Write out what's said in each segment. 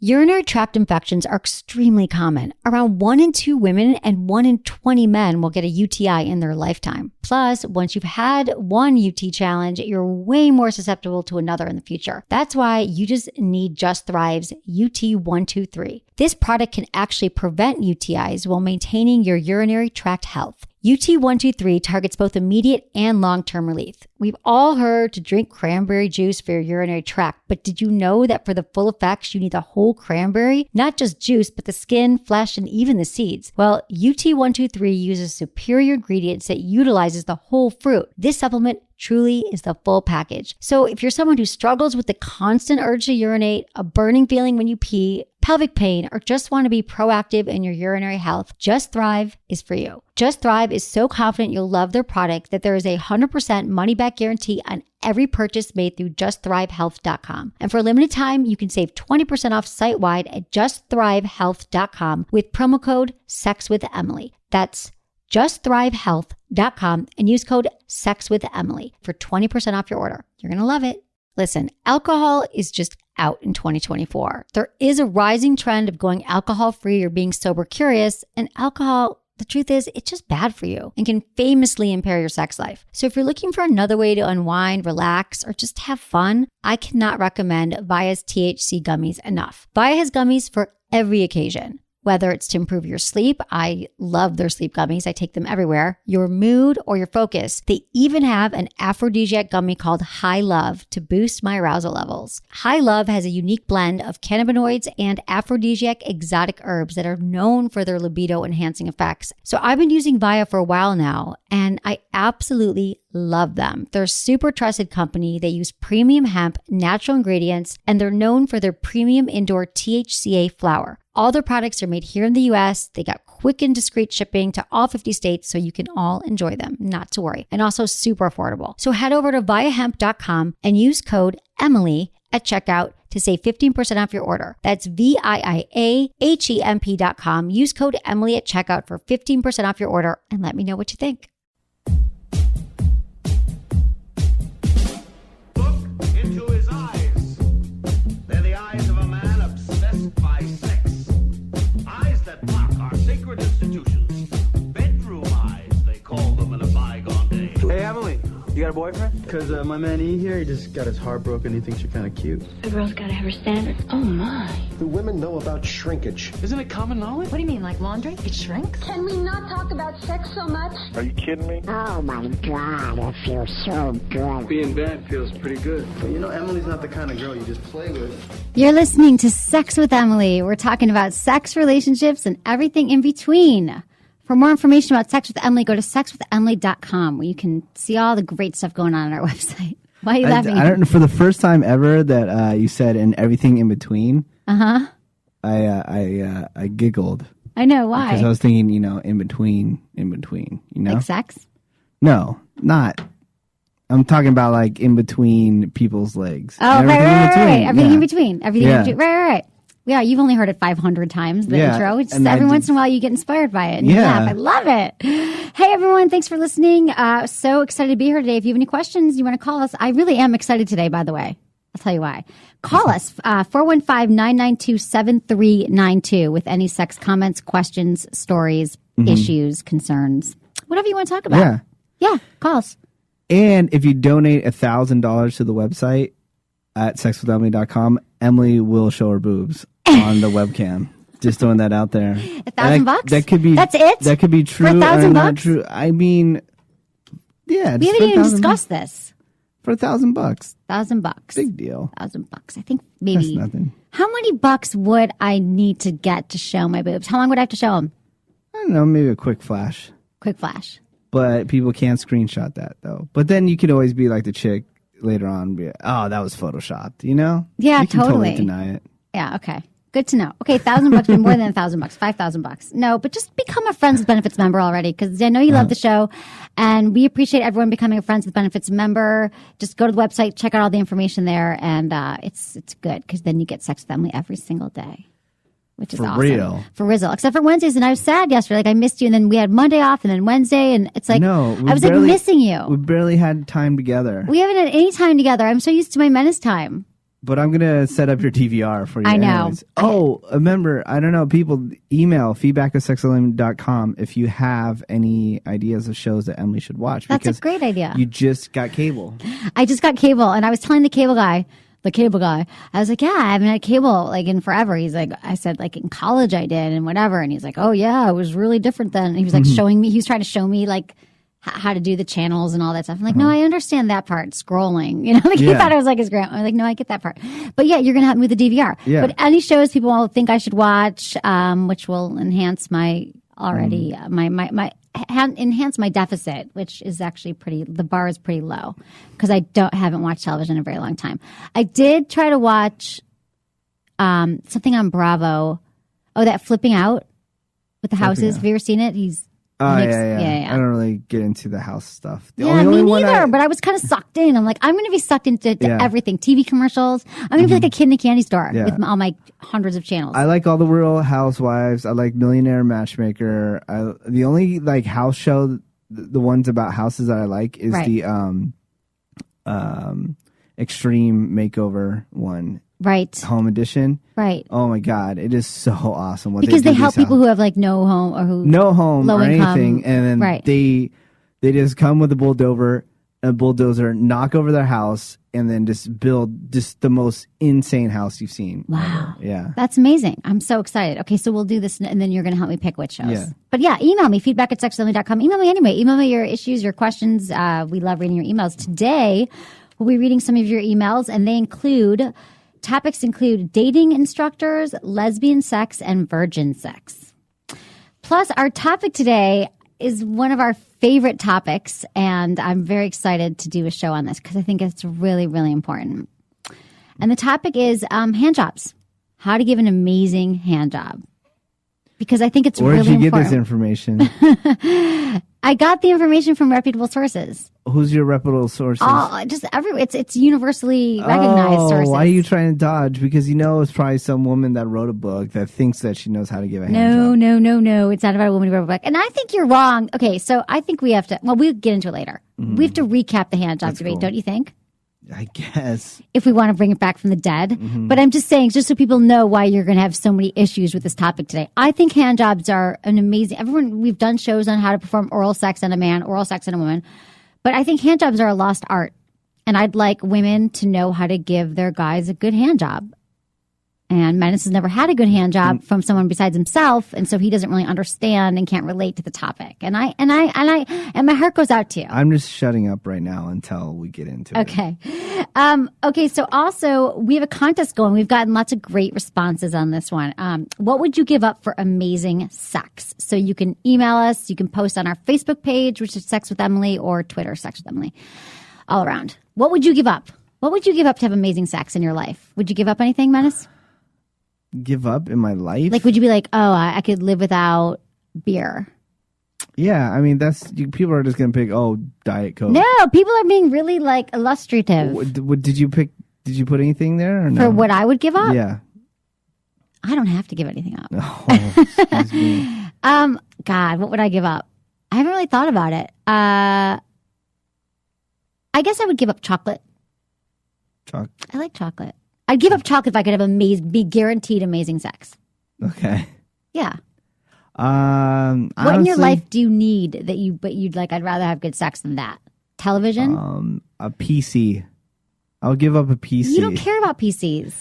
Urinary tract infections are extremely common. Around 1 in 2 women and 1 in 20 men will get a UTI in their lifetime. Plus, once you've had one UT challenge, you're way more susceptible to another in the future. That's why you just need Just Thrive's UT123. This product can actually prevent UTIs while maintaining your urinary tract health. UT123 targets both immediate and long-term relief. We've all heard to drink cranberry juice for your urinary tract, but did you know that for the full effects, you need the whole cranberry? Not just juice, but the skin, flesh, and even the seeds. Well, UT123 uses superior ingredients that utilizes the whole fruit. This supplement truly is the full package. So if you're someone who struggles with the constant urge to urinate, a burning feeling when you pee, pelvic pain, or just want to be proactive in your urinary health, Just Thrive is for you. Just Thrive is so confident you'll love their product that there is a 100% money-back guarantee on every purchase made through justthrivehealth.com. And for a limited time, you can save 20% off site-wide at justthrivehealth.com with promo code SEXWithEmily. That's justthrivehealth.com and use code SEXWithEmily for 20% off your order. You're going to love it. Listen, alcohol is just out in 2024. There is a rising trend of going alcohol-free or being sober curious, and alcohol, the truth is, it's just bad for you and can famously impair your sex life. So if you're looking for another way to unwind, relax, or just have fun, I cannot recommend Via's THC gummies enough. Via has gummies for every occasion. Whether it's to improve your sleep, I love their sleep gummies. I take them everywhere. Your mood or your focus. They even have an aphrodisiac gummy called High Love to boost my arousal levels. High Love has a unique blend of cannabinoids and aphrodisiac exotic herbs that are known for their libido enhancing effects. So I've been using Via for a while now, and I absolutely love them. They're a super trusted company. They use premium hemp, natural ingredients, and they're known for their premium indoor THCA flower. All their products are made here in the US. They got quick and discreet shipping to all 50 states, so you can all enjoy them, not to worry. And also super affordable. So head over to viahemp.com and use code Emily at checkout to save 15% off your order. That's VIIAHEMP.com. Use code Emily at checkout for 15% off your order and let me know what you think. You got a boyfriend? Because my man E here, he just got his heart broken. He thinks you're kind of cute. A girl's got to have her standards. Oh, my. Do women know about shrinkage? Isn't it common knowledge? What do you mean, like laundry? It shrinks? Can we not talk about sex so much? Are you kidding me? Oh, my God, it feels so good. Being bad feels pretty good. But you know, Emily's not the kind of girl you just play with. You're listening to Sex with Emily. We're talking about sex, relationships, and everything in between. For more information about Sex with Emily, go to sexwithemily.com where you can see all the great stuff going on our website. Why are you laughing? I don't know. For the first time ever that you said "and everything in between," I giggled. I know why. Because I was thinking, in between, like sex. No, not. I'm talking about like in between people's legs. Oh, right. Everything in between. Everything in between. Right. Yeah, you've only heard it 500 times, the intro. It's just every once in a while you get inspired by it and you laugh. I love it. Hey, everyone. Thanks for listening. So excited to be here today. If you have any questions, you want to call us. I really am excited today, by the way. I'll tell you why. Call us, 415-992-7392 with any sex comments, questions, stories, issues, concerns, whatever you want to talk about. Yeah, call us. And if you donate $1,000 to the website at sexwithemily.com, Emily will show her boobs on the webcam. Just throwing that out there. $1,000? That could be. That's it? That could be true for $1,000 or not true. I mean, yeah. We haven't even discussed this. For $1,000. $1,000. Big deal. $1,000. I think maybe. That's nothing. How many bucks would I need to get to show my boobs? How long would I have to show them? I don't know. Maybe a quick flash. Quick flash. But people can't screenshot that though. But then you could always be like the chick later on. Be, oh, that was photoshopped. You know? Yeah, you can totally deny it. Yeah. Okay. Good to know. Okay, $1,000 be more than $1,000. $5,000. No, but just become a Friends with Benefits member already, because I know you love the show, and we appreciate everyone becoming a Friends with Benefits member. Just go to the website, check out all the information there, and it's good, because then you get Sex with Emily every single day, which is awesome. For real. Except for Wednesdays, and I was sad yesterday. Like I missed you, and then we had Monday off, and then Wednesday, and it's like I was like missing you. We barely had time together. We haven't had any time together. I'm so used to my Menace time. But I'm going to set up your DVR for you. I know. Anyways. Oh, remember, I don't know, people, email feedback@sexologist.com if you have any ideas of shows that Emily should watch. That's a great idea. You just got cable. I just got cable, and I was telling the cable guy, I was like, yeah, I haven't had cable like in forever. He's like, I said, like in college I did and whatever. And he's like, oh yeah, it was really different then. And he was like he was trying to show me like how to do the channels and all that stuff. I'm like, no, I understand that part. Scrolling, you know, like he thought I was like his grandma. I'm like, no, I get that part. But yeah, you're going to help me with the DVR. Yeah. But any shows people will think I should watch, which will enhance my already, enhance my deficit, which is actually the bar is pretty low because I haven't watched television in a very long time. I did try to watch, something on Bravo. Oh, that Flipping Out with the houses. Have you ever seen it? Yeah. I don't really get into the house stuff. Me neither, but I was kind of sucked in. I'm like, I'm going to be sucked into everything. TV commercials. I'm going to be like a kid in a candy store with all my hundreds of channels. I like all the Real Housewives. I like Millionaire Matchmaker. The only like house show, the ones about houses that I like is the Extreme Makeover one. Right. Home Edition. Right. Oh my God. It is so awesome. Because they help people who have like no home or anything. And then they just come with a bulldozer, knock over their house, and then just build just the most insane house you've seen. Wow. Ever. Yeah. That's amazing. I'm so excited. Okay, so we'll do this and then you're going to help me pick which shows. Yeah. But yeah, email me, feedback@sexologist.com. Email me anyway. Email me your issues, your questions. We love reading your emails. Today, we'll be reading some of your emails, and topics include dating instructors, lesbian sex, and virgin sex. Plus, our topic today is one of our favorite topics, and I'm very excited to do a show on this because I think it's really, really important. And the topic is hand jobs. How to give an amazing hand job. Because I think it's really important. Where did you get this information? I got the information from reputable sources. Who's your reputable sources? Oh, just it's universally recognized sources. Why are you trying to dodge? Because it's probably some woman that wrote a book that thinks that she knows how to give a hand job. No. It's not about a woman who wrote a book. And I think you're wrong. Okay, so I think we have to, we'll get into it later. Mm-hmm. We have to recap the hand job debate, don't you think? I guess. If we want to bring it back from the dead. Mm-hmm. But I'm just saying, just so people know why you're going to have so many issues with this topic today. I think hand jobs are an amazing, we've done shows on how to perform oral sex on a man, oral sex on a woman. But I think hand jobs are a lost art. And I'd like women to know how to give their guys a good hand job. And Menace has never had a good hand job from someone besides himself, and so he doesn't really understand and can't relate to the topic. And my heart goes out to you. I'm just shutting up right now until we get into it. Okay. Okay. So also we have a contest going. We've gotten lots of great responses on this one. What would you give up for amazing sex? So you can email us. You can post on our Facebook page, which is Sex with Emily, or Twitter, Sex with Emily, all around. What would you give up? What would you give up to have amazing sex in your life? Would you give up anything, Menace? Give up in my life? Like, would you be like, oh, I could live without beer? Yeah, I mean, people are just going to pick, Diet Coke. No, people are being really, like, illustrative. Did you put anything there or no? For what I would give up? Yeah. I don't have to give anything up. Oh, excuse me. God, what would I give up? I haven't really thought about it. I guess I would give up chocolate. I like chocolate. I'd give up chocolate if I could have be guaranteed amazing sex. Okay. Yeah. Honestly, what in your life do you need but you'd like, I'd rather have good sex than that? Television? A PC. I'll give up a PC. You don't care about PCs.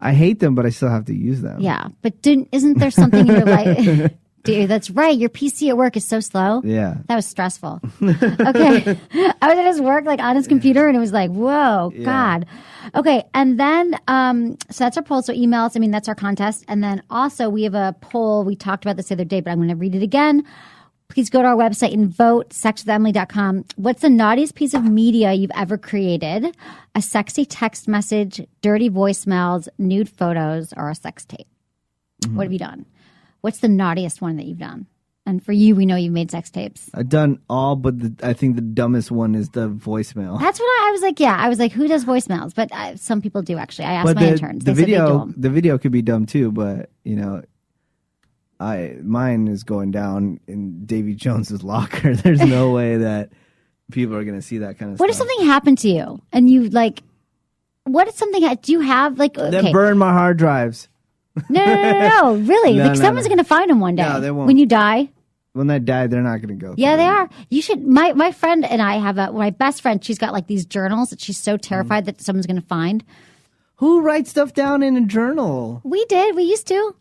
I hate them, but I still have to use them. Yeah. But isn't there something in your life? Dude, that's right. Your PC at work is so slow. Yeah. That was stressful. Okay. I was at his work, like on his computer, and it was like, whoa, God. Okay. And then, so that's our poll. So email us. I mean, that's our contest. And then also we have a poll. We talked about this the other day, but I'm going to read it again. Please go to our website and vote, sexwithemily.com. What's the naughtiest piece of media you've ever created? A sexy text message, dirty voicemails, nude photos, or a sex tape? Mm-hmm. What have you done? What's the naughtiest one that you've done? And for you, we know you've made sex tapes. I've done all, but I think the dumbest one is the voicemail. That's what I was like. Yeah, I was like, who does voicemails? But some people do actually. I asked my interns. The video could be dumb too, but mine is going down in Davy Jones's locker. There's no way that people are going to see that kind of stuff. What if something happened to you and you like what is something? Do you have like? Okay. Then burn my hard drives. No. Really? No, like someone's going to find them one day. No, they won't. When you die. When they die, they're not going to go. Yeah, they are. You should. My friend and I have my best friend. She's got like these journals that she's so terrified that someone's going to find. Who writes stuff down in a journal? We did. We used to.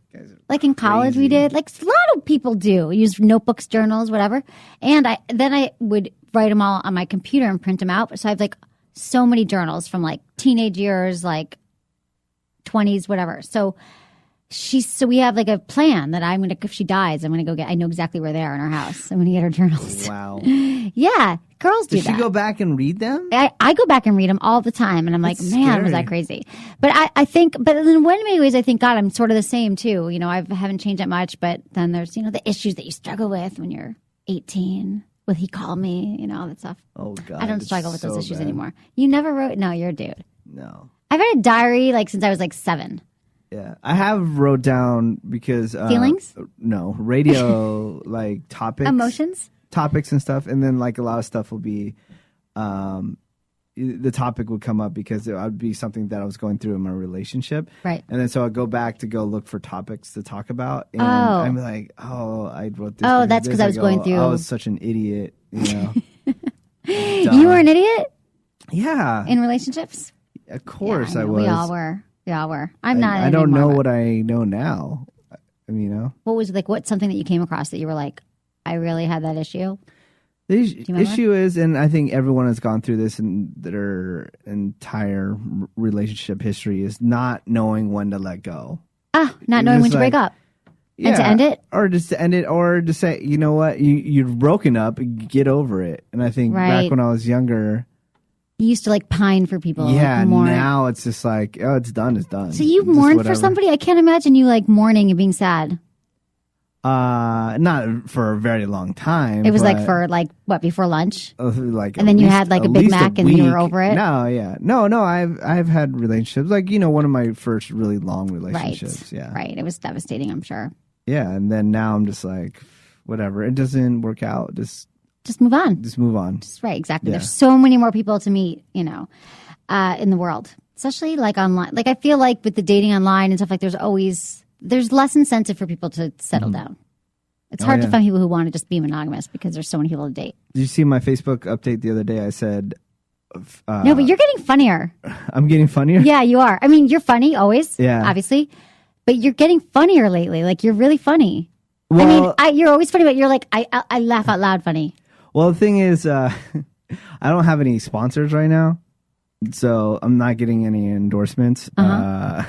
Like in college, we did. Like a lot of people do. Use notebooks, journals, whatever. And I would write them all on my computer and print them out. So I have like so many journals from like teenage years, like 20s, whatever. So we have like a plan that if she dies, I'm gonna go get. I know exactly where they are in our house. I'm gonna get her journals. Wow. Yeah, girls do that. Does she go back and read them? I go back and read them all the time, and I'm like, man, was I crazy? But I think, but in many ways, I think, God, I'm sort of the same too. You know, I haven't changed that much, but then there's the issues that you struggle with when you're 18. Will he call me? All that stuff. Oh God, I don't struggle with those issues anymore. You never wrote? No, you're a dude. No, I've had a diary like since I was like 7. Yeah, I have wrote down because feelings. No, radio like topics, emotions, topics and stuff, and then like a lot of stuff will be, the topic would come up because it would be something that I was going through in my relationship, right? And then so I'd go back to go look for topics to talk about, and I'm like, I wrote this. Oh, that's because I was going through. I was such an idiot, You were an idiot. Yeah. In relationships. Of course, yeah, I was. We all were. I'm not. I don't know what I know now. What was what's something that you came across that you were like, I really had that issue? The issue is, and I think everyone has gone through this in their entire relationship history, is not knowing when to let go. Not knowing when to break up. Yeah, and to end it? Or just to end it, or to say, you know what, you've broken up, get over it. And I think back when I was younger, you used to pine for people. Yeah, more. Now it's just like, oh, it's done, it's done. So you mourned for somebody? I can't imagine you mourning and being sad. Not for a very long time. It was for what, before lunch? And then you had a Big Mac and you were over it? No, yeah. No, I've had relationships, one of my first really long relationships. Right. Yeah. Right. It was devastating, I'm sure. Yeah, and then now I'm just like, whatever. It doesn't work out. Just move on. Just move on. Right, exactly. Yeah. There's so many more people to meet, in the world, especially online. I feel like with the dating online and stuff, there's less incentive for people to settle down. It's hard to find people who want to just be monogamous because there's so many people to date. Did you see my Facebook update the other day? I said... no, but you're getting funnier. I'm getting funnier? Yeah, you are. I mean, you're funny always, obviously, but you're getting funnier lately. You're really funny. Well, you're always funny, but you're I laugh out loud funny. Well, the thing is, I don't have any sponsors right now, so I'm not getting any endorsements.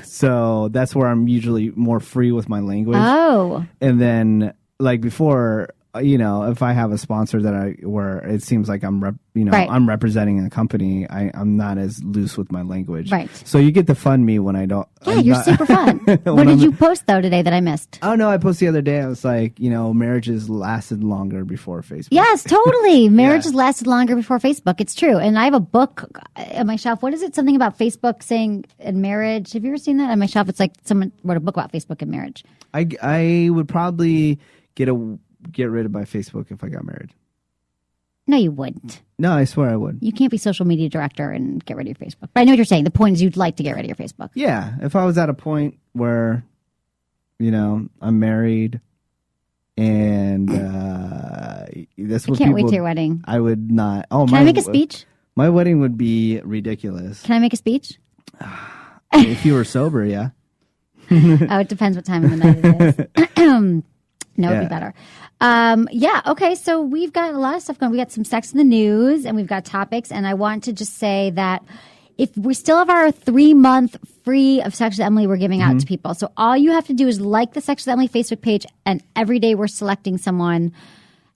So that's where I'm usually more free with my language. Oh. And then, before, if I have a sponsor where it seems like I'm I'm representing a company, I'm not as loose with my language. Right. So you get to fund me when I don't. Yeah, you're super fun. What did you post though today that I missed? Oh no, I posted the other day. I was like, marriages lasted longer before Facebook. Yes, totally. Marriages lasted longer before Facebook. It's true. And I have a book on my shelf. What is it? Something about Facebook saying and marriage. Have you ever seen that on my shelf? It's someone wrote a book about Facebook and marriage. I would probably get rid of my Facebook if I got married. No, you wouldn't. No, I swear I would. You can't be social media director and get rid of your Facebook. But I know what you're saying. The point is you'd like to get rid of your Facebook. Yeah. If I was at a point where, I'm married and that's what I can't wait to your wedding. I would not. Oh, Can I make a speech? My wedding would be ridiculous. Can I make a speech? If you were sober, yeah. Oh, it depends what time of the night it is. No, it'd be better. Okay. So we've got a lot of stuff going. We got some sex in the news and we've got topics. And I want to just say that if we still have our 3-month free of Sex with Emily, we're giving out to people. So all you have to do is like the Sex with Emily Facebook page. And every day we're selecting someone.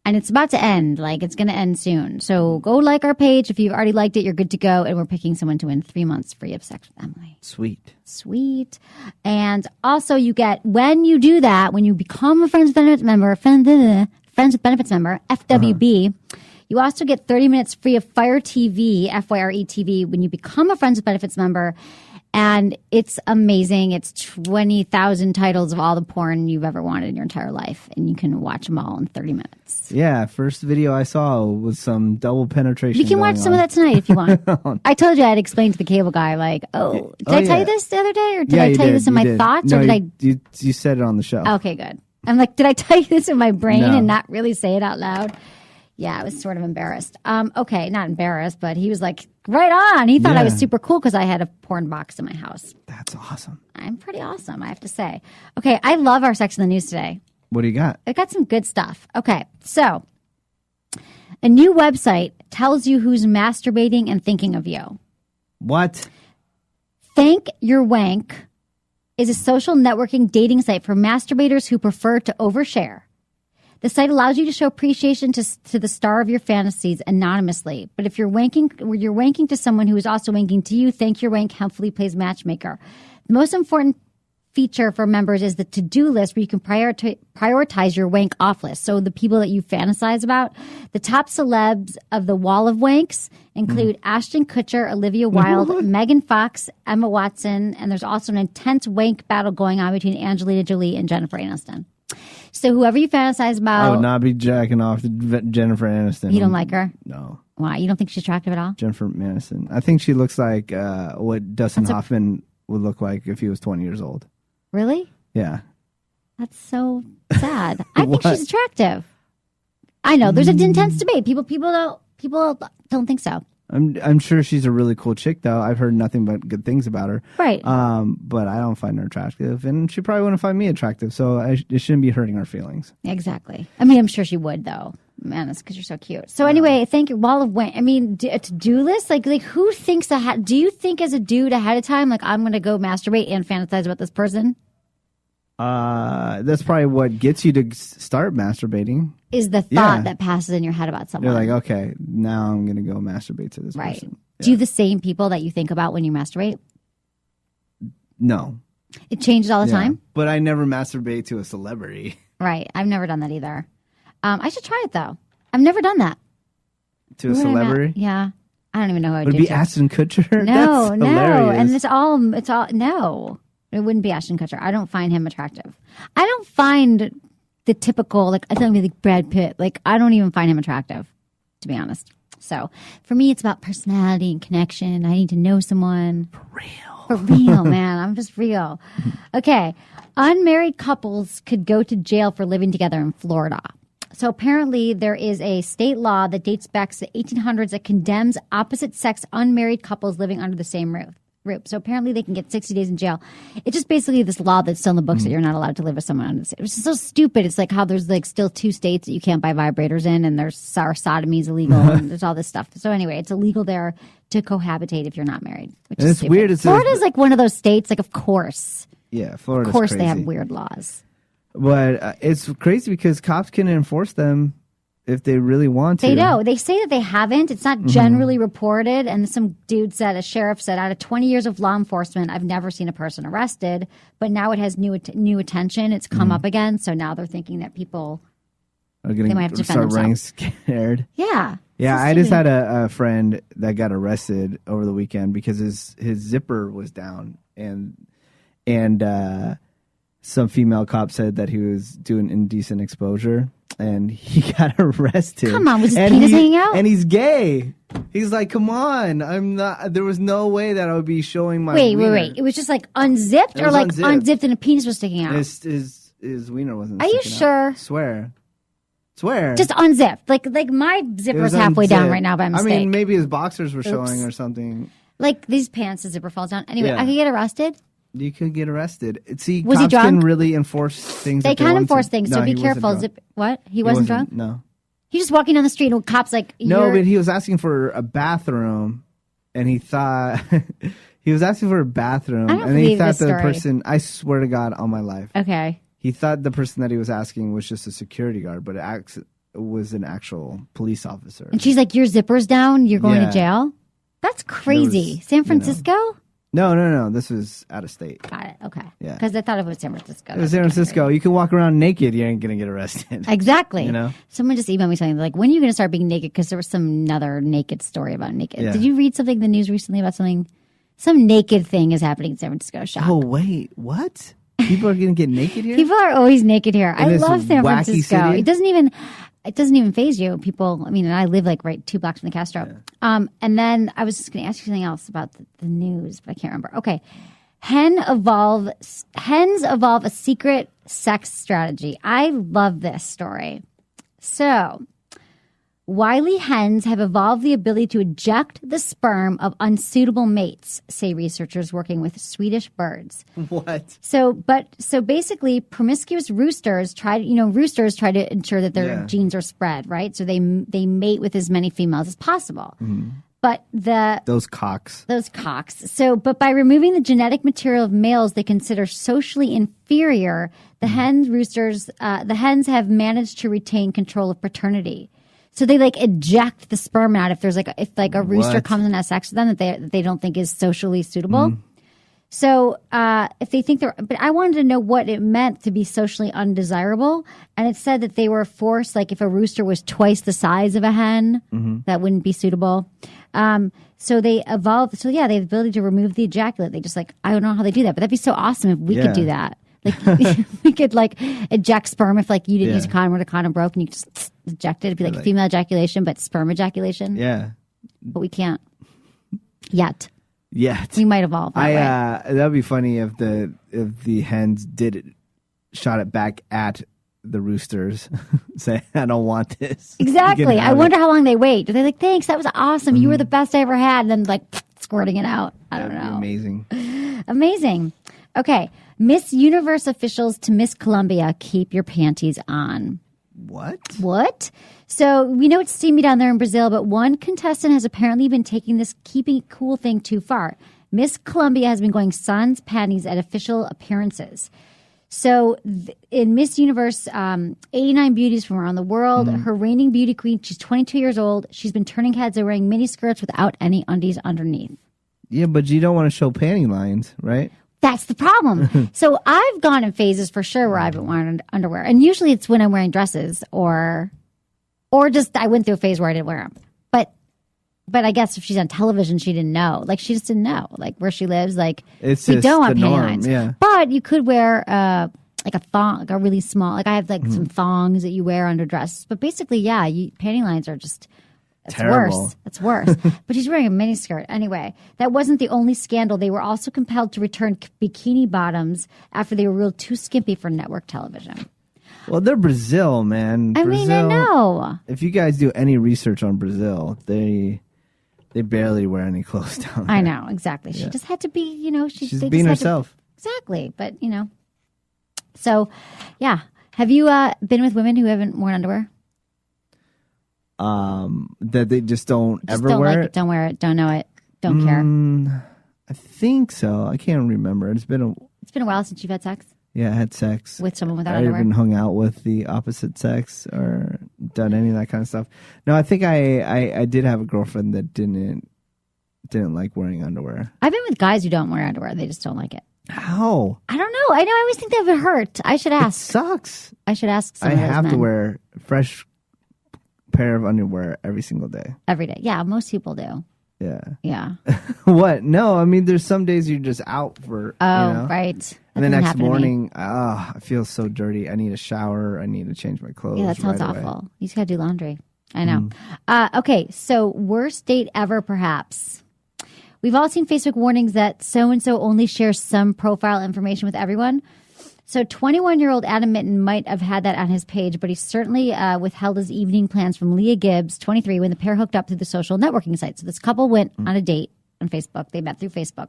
And it's about to end. It's going to end soon. So go like our page. If you've already liked it, you're good to go. And we're picking someone to win 3 months free of Sex with Emily. Sweet. And also you get, when you do that, when you become a Friends with Benefits member, Friends with Benefits member, FWB, you also get 30 minutes free of Fire TV, FYRE TV, when you become a Friends with Benefits member. And it's amazing. It's 20,000 titles of all the porn you've ever wanted in your entire life. And you can watch them all in 30 minutes. Yeah, first video I saw was some double penetration. You can watch some of that tonight if you want. I told you I'd explain to the cable guy, like, did I tell you this the other day? Or did I tell you this in my thoughts? No, or did you said it on the show. Okay, good. I'm like, did I tell you this in my brain and not really say it out loud? Yeah, I was sort of embarrassed. Okay, not embarrassed, but he was like, right on. He thought I was super cool because I had a porn box in my house. That's awesome. I'm pretty awesome, I have to say. Okay, I love our Sex in the News today. What do you got? I got some good stuff. Okay, so a new website tells you who's masturbating and thinking of you. What? Thank Your Wank is a social networking dating site for masturbators who prefer to overshare. The site allows you to show appreciation to the star of your fantasies anonymously. But if you're wanking to someone who is also wanking to you, Thank Your Wank helpfully plays matchmaker. The most important feature for members is the to-do list where you can prioritize your wank off list. So the people that you fantasize about. The top celebs of the Wall of Wanks include Ashton Kutcher, Olivia Wilde, Megan Fox, Emma Watson, and there's also an intense wank battle going on between Angelina Jolie and Jennifer Aniston. So whoever you fantasize about... I would not be jacking off to Jennifer Aniston. You don't like her? No. Why? You don't think she's attractive at all? Jennifer Aniston. I think she looks like what Dustin Hoffman would look like if he was 20 years old. Really? Yeah. That's so sad. I think she's attractive. I know. There's an intense debate. People don't think so. I'm sure she's a really cool chick, though. I've heard nothing but good things about her. Right. But I don't find her attractive, and she probably wouldn't find me attractive, so it shouldn't be hurting our feelings. Exactly. I mean, I'm sure she would, though. Menace, because you're so cute. So anyway, thank you. Wall of Wank. I mean, a to-do list? Like who thinks that? Do you think as a dude ahead of time, like, I'm going to go masturbate and fantasize about this person? That's probably what gets you to start masturbating. Is the thought that passes in your head about someone. You're like, okay, now I'm going to go masturbate to this person. Yeah. Do you have the same people that you think about when you masturbate? No. It changes all the time? But I never masturbate to a celebrity. Right. I've never done that either. I should try it, though. I've never done that. To a celebrity? Yeah. I don't even know who I would Would do. it be Ashton Kutcher? No, That's no. hilarious. And it's all, no. It wouldn't be Ashton Kutcher. I don't find him attractive. I don't find the typical, like, I don't mean like Brad Pitt. Like, I don't even find him attractive, to be honest. So for me, it's about personality and connection. I need to know someone. For real, man. I'm just real. Okay. Unmarried couples could go to jail for living together in Florida. So apparently there is a state law that dates back to the 1800s that condemns opposite-sex unmarried couples living under the same roof. So apparently they can get 60 days in jail. It's just basically this law that's still in the books that you're not allowed to live with someone under the same. It's so stupid. It's like how there's like still 2 states that you can't buy vibrators in, and there's sodomy is illegal, and there's all this stuff. So anyway, it's illegal there to cohabitate if you're not married. Which is stupid. Weird. Florida's like one of those states. Like, of course. Yeah, Florida's Of course, crazy. they have weird laws. But it's crazy because cops can enforce them if they really want to. They know. They say that they haven't. It's not generally reported. And some dude said, a sheriff said, out of 20 years of law enforcement, I've never seen a person arrested. But now it has new attention. It's come up again. So now they're thinking that people They might have to defend start running themselves. scared. Yeah. Yeah, I just had a friend that got arrested over the weekend because his zipper was down, and some female cop said that he was doing indecent exposure, and he got arrested. Come on, was his penis hanging out? And he's gay. He's like, come on, I'm not. There was no way that I would be showing my. wiener. Wait. It was just like unzipped, It or was like unzipped. unzipped and a penis was sticking out. His wiener wasn't. Are you sticking sure? out. Swear. Just unzipped. Like my It zipper's was halfway down unzipped. right now by mistake. I mean, maybe his boxers were Oops. showing or something. Like these pants, the zipper falls down. Anyway, Yeah. I could get arrested. You could get arrested. See, Was he cops can drunk? really enforce things. They if can want enforce to. things, No, so be he wasn't careful. drunk. What? He wasn't drunk? No. He's just walking down the street and cops like, No, but he was asking for a bathroom, and he thought he was asking for a bathroom, I don't and he believe thought this the story. person. I swear to God, on my life, Okay. he thought the person that he was asking was just a security guard, but it was an actual police officer. And she's like, your zipper's down, you're going Yeah. to jail? That's crazy. San Francisco? No. This was out of state. Got it. Okay. Yeah. Because I thought it was San Francisco. It was San Francisco. You can walk around naked. You ain't gonna get arrested. Exactly. You know? Someone just emailed me something like, when are you going to start being naked? Because there was some another naked story about naked. Yeah. Did you read something in the news recently about something Some naked thing is happening in San Francisco. Shock. Oh wait, what? People are gonna get naked here? People are always naked here. I this love San wacky Francisco. city? It doesn't even faze you. People, I mean, and I live like right 2 blocks from the Castro. And then I was just going to ask you something else about the news, but I can't remember. Okay. Hens evolve a secret sex strategy. I love this story. So, wily hens have evolved the ability to eject the sperm of unsuitable mates, say researchers working with Swedish birds. What? So basically, promiscuous roosters try to ensure that their genes are spread, right? So they mate with as many females as possible. Mm-hmm. But those cocks. So, but by removing the genetic material of males they consider socially inferior, the hens have managed to retain control of paternity. So they like eject the sperm out if a rooster comes and has sex with them that they don't think is socially suitable. Mm. So if they think but I wanted to know what it meant to be socially undesirable, and it said that they were forced, like if a rooster was twice the size of a hen, that wouldn't be suitable. So they evolved. So yeah, they have the ability to remove the ejaculate. They just I don't know how they do that, but that'd be so awesome if we could do that. Like we could eject sperm if you didn't use a condom or the condom broke and you just eject it. It'd be like female ejaculation, but sperm ejaculation. Yeah. But we can't yet. We might evolve that way. That'd be funny if the hens shot it back at the roosters, say, I don't want this. Exactly. I wonder how long they wait. Do they like, thanks, that was awesome. You were the best I ever had. And then squirting it out. I don't know. Amazing. Amazing. Okay. Miss Universe officials to Miss Columbia, keep your panties on. What? So we know it's steamy down there in Brazil, but one contestant has apparently been taking this keeping it cool thing too far. Miss Columbia has been going sans panties at official appearances. So in Miss Universe, 89 beauties from around the world, her reigning beauty queen, she's 22 years old. She's been turning heads and wearing mini skirts without any undies underneath. Yeah, but you don't want to show panty lines, right? That's the problem. So I've gone in phases for sure where I've been wearing underwear. And usually it's when I'm wearing dresses or just I went through a phase where I didn't wear them. But I guess if she's on television, she didn't know. She just didn't know. Where she lives, it's we don't want panty norm, lines. Yeah. But you could wear a thong, a really small. I have some thongs that you wear under dresses. But basically, panty lines are just... It's terrible. Worse. It's worse. But she's wearing a miniskirt. Anyway, that wasn't the only scandal. They were also compelled to return bikini bottoms after they were ruled too skimpy for network television. Well, they're Brazil, man. I know. If you guys do any research on Brazil, they barely wear any clothes down there. I know, exactly. She just had to be, she's being herself. Exactly. But, So, yeah. Have you been with women who haven't worn underwear? That they just don't wear it? Don't wear it. Don't know it. Don't care. I think so. I can't remember. It's been a while since you've had sex? Yeah, I had sex. With someone without underwear? underwear? I haven't hung out with the opposite sex or done any of that kind of stuff. No, I think I did have a girlfriend that didn't like wearing underwear. I've been with guys who don't wear underwear. They just don't like it. How? I don't know. I always think that would hurt. I should ask. It sucks. I should ask I have to wear fresh pair of underwear every single day. Every day. Yeah, most people do. Yeah. What? No, I mean, there's some days you're just out for. Right. And the next morning, I feel so dirty. I need a shower. I need to change my clothes. Yeah, that sounds right awful. away. You just got to do laundry. I know. Okay, so worst date ever, perhaps. We've all seen Facebook warnings that so-and-so only shares some profile information with everyone. So 21-year-old Adam Mitten might have had that on his page, but he certainly withheld his evening plans from Leah Gibbs, 23, when the pair hooked up through the social networking site. So this couple went on a date on Facebook. They met through Facebook.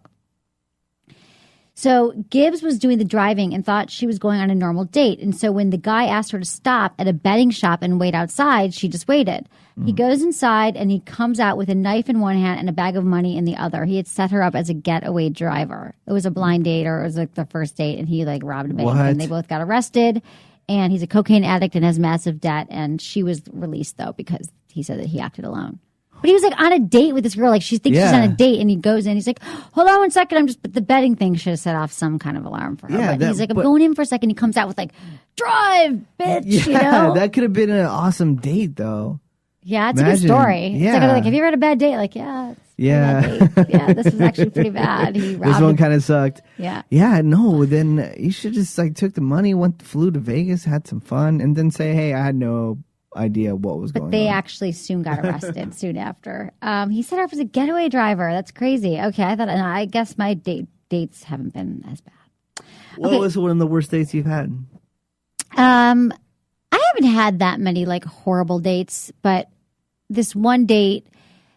So Gibbs was doing the driving and thought she was going on a normal date. And so when the guy asked her to stop at a betting shop and wait outside, she just waited. He goes inside and he comes out with a knife in one hand and a bag of money in the other. He had set her up as a getaway driver. It was a blind date, or it was the first date, and he robbed a bank. And they both got arrested. And he's a cocaine addict and has massive debt. And she was released, though, because he said that he acted alone. But he was on a date with this girl. She thinks she's on a date, and he goes in. He's like, hold on 1 second. But the betting thing should have set off some kind of alarm for her. Yeah, but he's I'm going in for a second. He comes out with drive, bitch, Yeah, that could have been an awesome date, though. Yeah, it's a good story. Yeah. It's have you ever had a bad date? Yeah. Yeah. Yeah, this was actually pretty bad. He robbed This one kind of sucked. Yeah. Yeah, no, then you should just like took the money, flew to Vegas, had some fun, and then say, hey, I had no idea what was going on. But they actually soon got arrested soon after. He set up as a getaway driver. That's crazy. Okay, I guess my dates haven't been as bad. What was one of the worst dates you've had? I haven't had that many like horrible dates, but this one guy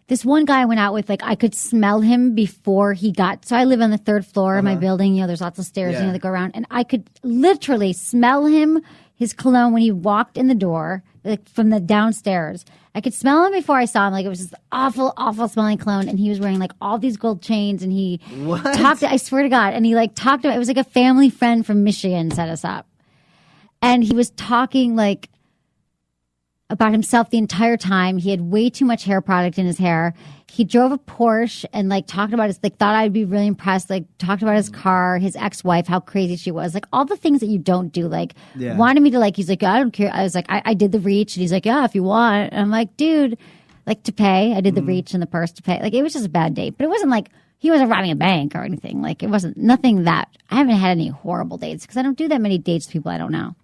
I went out with, like I could smell him before he got. So I live on the third floor of my building. There's lots of stairs, that go around, and I could literally smell his cologne when he walked in the door, like from the downstairs. I could smell him before I saw him. Like it was this awful, awful smelling cologne, and he was wearing like all these gold chains, and he talked. I swear to God, and he like talked about. It was like a family friend from Michigan set us up, and he was talking like about himself the entire time. He had way too much hair product in his hair. He drove a Porsche and like talked about thought I'd be really impressed. Like talked about his car, his ex-wife, how crazy she was. Like all the things that you don't do. Like wanted me to like, he's like, I don't care. I was like, I did the reach, and he's like, yeah, if you want. And I'm like, dude, like to pay. I did the reach and the purse to pay. Like it was just a bad date, but it wasn't like he wasn't robbing a bank or anything. Like it wasn't nothing that I haven't had any horrible dates because I don't do that many dates with people I don't know.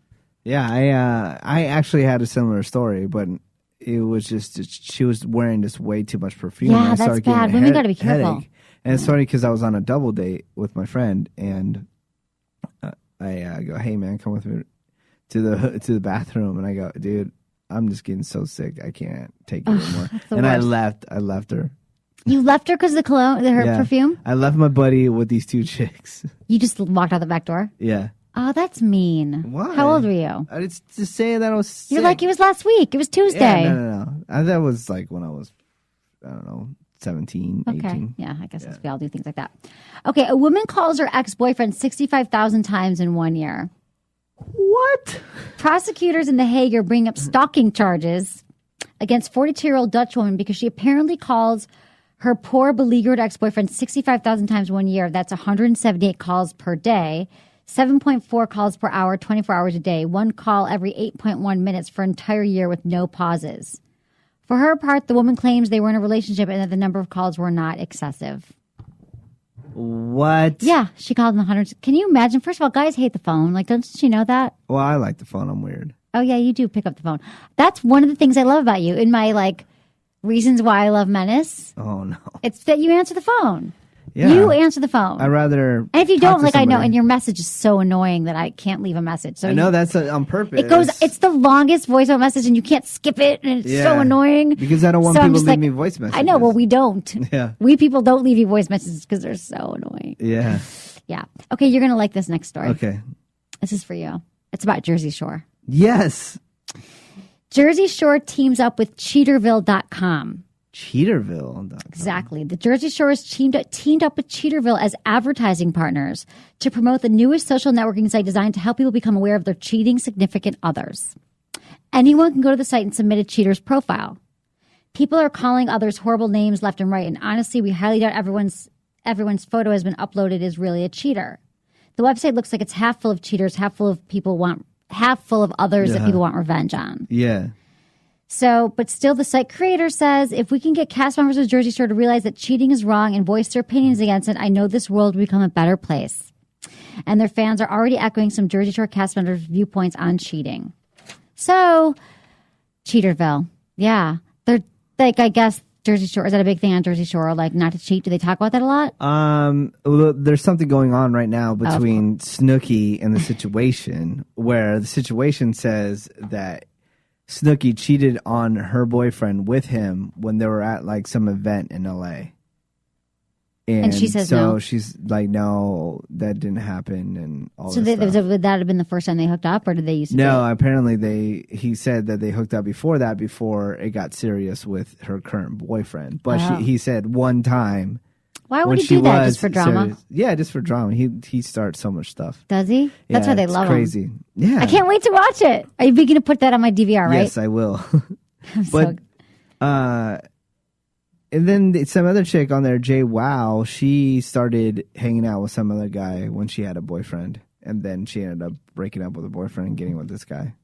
Yeah, I actually had a similar story, but it was just she was wearing just way too much perfume. Yeah, that's bad. Women got to be careful. Headache. And it's funny because I was on a double date with my friend, and I go, "Hey man, come with me to the bathroom," and I go, "Dude, I'm just getting so sick, I can't take it anymore." And worst. I left her. You left her because of the cologne, her perfume? I left my buddy with these two chicks. You just walked out the back door? Yeah. Oh, that's mean. Why? How old were you? It's just saying that I was sick. You're like, it was last week. It was Tuesday. Yeah, no. That was like when I was, I don't know, 17, okay. 18. Yeah, I guess we all do things like that. Okay, a woman calls her ex-boyfriend 65,000 times in 1 year. What? Prosecutors in The Hague are bringing up stalking charges against 42-year-old Dutch woman because she apparently calls her poor, beleaguered ex-boyfriend 65,000 times 1 year. That's 178 calls per day. 7.4 calls per hour, 24 hours a day. One call every 8.1 minutes for an entire year with no pauses. For her part, the woman claims they were in a relationship and that the number of calls were not excessive. What? Yeah, she called in the hundreds. Can you imagine? First of all, guys hate the phone. Like, don't you know that? Well, I like the phone. I'm weird. Oh, yeah, you do pick up the phone. That's one of the things I love about you. In my, like, reasons why I love Menace. Oh, no. It's that you answer the phone. Yeah. You answer the phone. I'd rather. And if you talk don't, to like, I know, somebody. and your message is so annoying that I can't leave a message. So I know that's on purpose. it goes. It's the longest voicemail message, and you can't skip it, and it's so annoying. Because I don't want So I'm people to just leave like, me voice messages. I know. Well, we don't. Yeah. We people don't leave you voice messages because they're so annoying. Yeah. Yeah. Okay, you're gonna like this next story. Okay. This is for you. It's about Jersey Shore. Yes. Jersey Shore teams up with Cheaterville.com. Cheaterville. Exactly. The Jersey Shore has teamed up with Cheaterville as advertising partners to promote the newest social networking site designed to help people become aware of their cheating significant others. Anyone can go to the site and submit a cheater's profile. People are calling others horrible names left and right, and honestly, we highly doubt everyone's photo has been uploaded is really a cheater. The website looks like it's half full of cheaters, half full of others that people want revenge on. Yeah. So, but still, the site creator says, if we can get cast members of Jersey Shore to realize that cheating is wrong and voice their opinions against it, I know this world will become a better place. And their fans are already echoing some Jersey Shore cast members' viewpoints on cheating. So, Cheaterville. Yeah. They're like, I guess, Jersey Shore. Is that a big thing on Jersey Shore? Like, not to cheat? Do they talk about that a lot? Well, there's something going on right now between Snooki and the situation where the situation says that Snooki cheated on her boyfriend with him when they were at like some event in LA. And she says so no. she's like, no, that didn't happen and all So this stuff. would that have been the first time they hooked up, or did they used to No, date? apparently he said that they hooked up before that, before it got serious with her current boyfriend. But he said one time. Why would when he she do that? was Just for drama? serious. Yeah, just for drama. He starts so much stuff. Does he? That's Yeah, why they it's love crazy. him. Yeah. I can't wait to watch it. Are you going to put that on my DVR, right? Yes, I will. But and then some other chick on there, Jay Wow, she started hanging out with some other guy when she had a boyfriend, and then she ended up breaking up with her boyfriend and getting with this guy.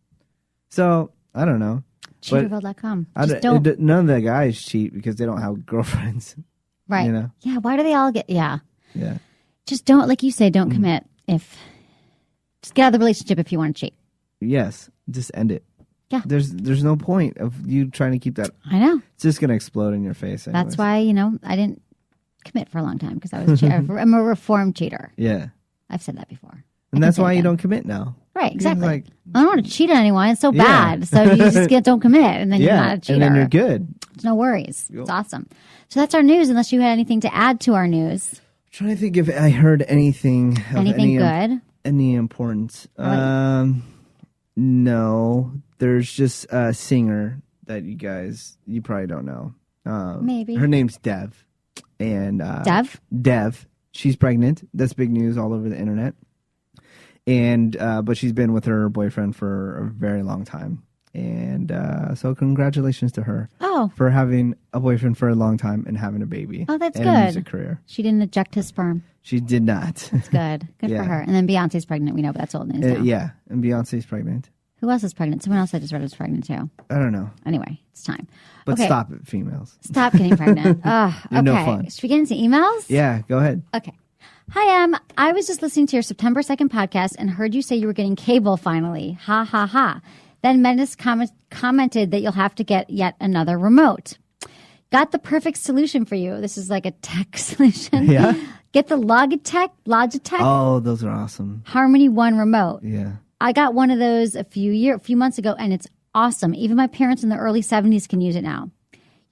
So I don't know. Cheaterville.com. None of the guys cheat because they don't have girlfriends. Right. You know? Yeah. Why do they all get? Yeah. Yeah. Just don't, like you say, don't commit. Just get out of the relationship if you want to cheat. Yes. Just end it. Yeah. There's no point of you trying to keep that. I know. It's just going to explode in your face. Anyways. That's why, I didn't commit for a long time because I was I'm a reformed cheater. Yeah. I've said that before. And that's why you don't commit now. Right, exactly. Like, I don't want to cheat on anyone. It's so bad. So you just don't commit, and then you're not a cheater. And then you're good. There's no worries. It's awesome. So that's our news, unless you had anything to add to our news. I'm trying to think if I heard anything. Anything good? Any importance. No. There's just a singer that you probably don't know. Maybe. Her name's Dev. And Dev? Dev. She's pregnant. That's big news all over the internet. And but she's been with her boyfriend for a very long time. And so congratulations to her for having a boyfriend for a long time and having a baby. Oh, that's and good. A music career. She didn't eject his sperm. She did not. That's good. Good for her. And then Beyonce's pregnant. We know, but that's old news now. Yeah, and Beyonce's pregnant. Who else is pregnant? Someone else I just read was pregnant too. I don't know. Anyway, it's time. But stop it, females. Stop getting pregnant. Okay. No fun. Should we get into emails? Yeah, go ahead. Okay. Hi, Em. I was just listening to your September 2nd podcast and heard you say you were getting cable finally. Ha, ha, ha. Then Menace commented that you'll have to get yet another remote. Got the perfect solution for you. This is like a tech solution. Yeah? Get the Logitech. Oh, those are awesome. Harmony One remote. Yeah. I got one of those a few months ago, and it's awesome. Even my parents in the early 70s can use it now.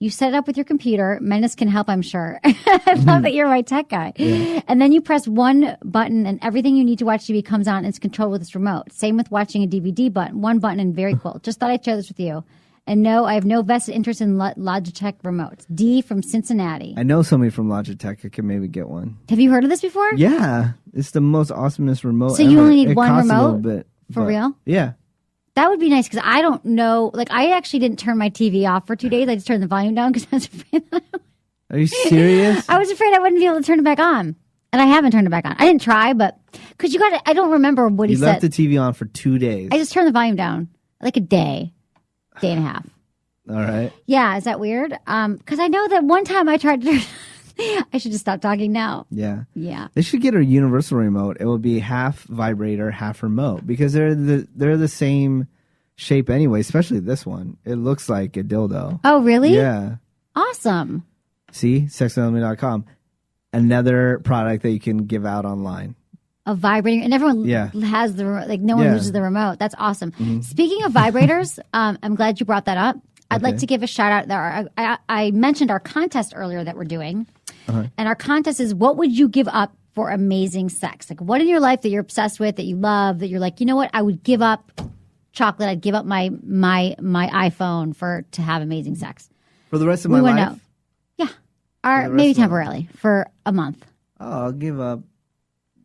You set it up with your computer. Menace can help, I'm sure. I love that you're my tech guy. Yeah. And then you press one button, and everything you need to watch TV comes on and it's controlled with this remote. Same with watching a DVD button. One button and very cool. Just thought I'd share this with you. And no, I have no vested interest in Logitech remotes. D from Cincinnati. I know somebody from Logitech. I could maybe get one. Have you heard of this before? Yeah. It's the most awesomest remote So ever. you only need one costs remote? A little bit, For real? Yeah. That would be nice because I don't know. Like, I actually didn't turn my TV off for 2 days. I just turned the volume down because I was afraid Are you serious? I was afraid I wouldn't be able to turn it back on. And I haven't turned it back on. I didn't try, but because I don't remember what he said. You left the TV on for 2 days. I just turned the volume down like a day and a half. All right. Yeah, is that weird? Because I know that one time I tried to I should just stop talking now. Yeah. Yeah. They should get a universal remote. It will be half vibrator, half remote because they're the same shape anyway, especially this one. It looks like a dildo. Oh, really? Yeah. Awesome. See? sexologist.com. Another product that you can give out online. A vibrator, and everyone has the no one loses the remote. That's awesome. Mm-hmm. Speaking of vibrators, I'm glad you brought that up. I'd like to give a shout out there. I mentioned our contest earlier that we're doing, and our contest is what would you give up for amazing sex? Like what in your life that you're obsessed with, that you love, that you're like, you know what, I would give up chocolate. I'd give up my iPhone to have amazing sex For the rest of my life? Know. Yeah, or maybe temporarily for a month. Oh, I'll give up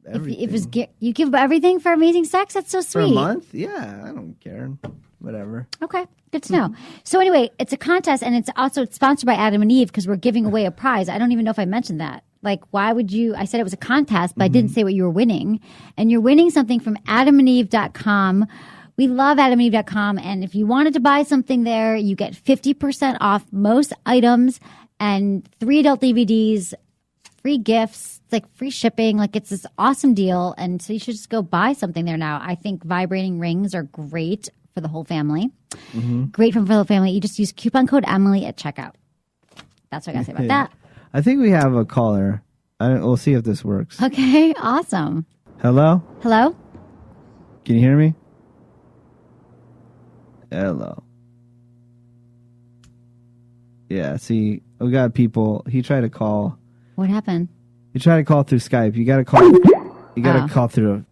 everything. If you give up everything for amazing sex, that's so sweet. For a month? Yeah, I don't care. Whatever. Okay, good to know. So anyway, it's a contest, and it's sponsored by Adam and Eve because we're giving away a prize. I don't even know if I mentioned that. Like, why would you? I said it was a contest, but I didn't say what you were winning. And you're winning something from adamandeve.com. We love adamandeve.com, and if you wanted to buy something there, you get 50% off most items and 3 adult DVDs, free gifts, like free shipping. Like it's this awesome deal, and so you should just go buy something there now. I think vibrating rings are great for the whole family. Great for the whole family. You just use coupon code Emily at checkout. That's what I got to say about that. I think we have a caller. We'll see if this works. Okay, awesome. Hello? Hello? Can you hear me? Hello. Yeah, see, we got people. He tried to call. What happened? He tried to call through Skype. You got to call. You got to call through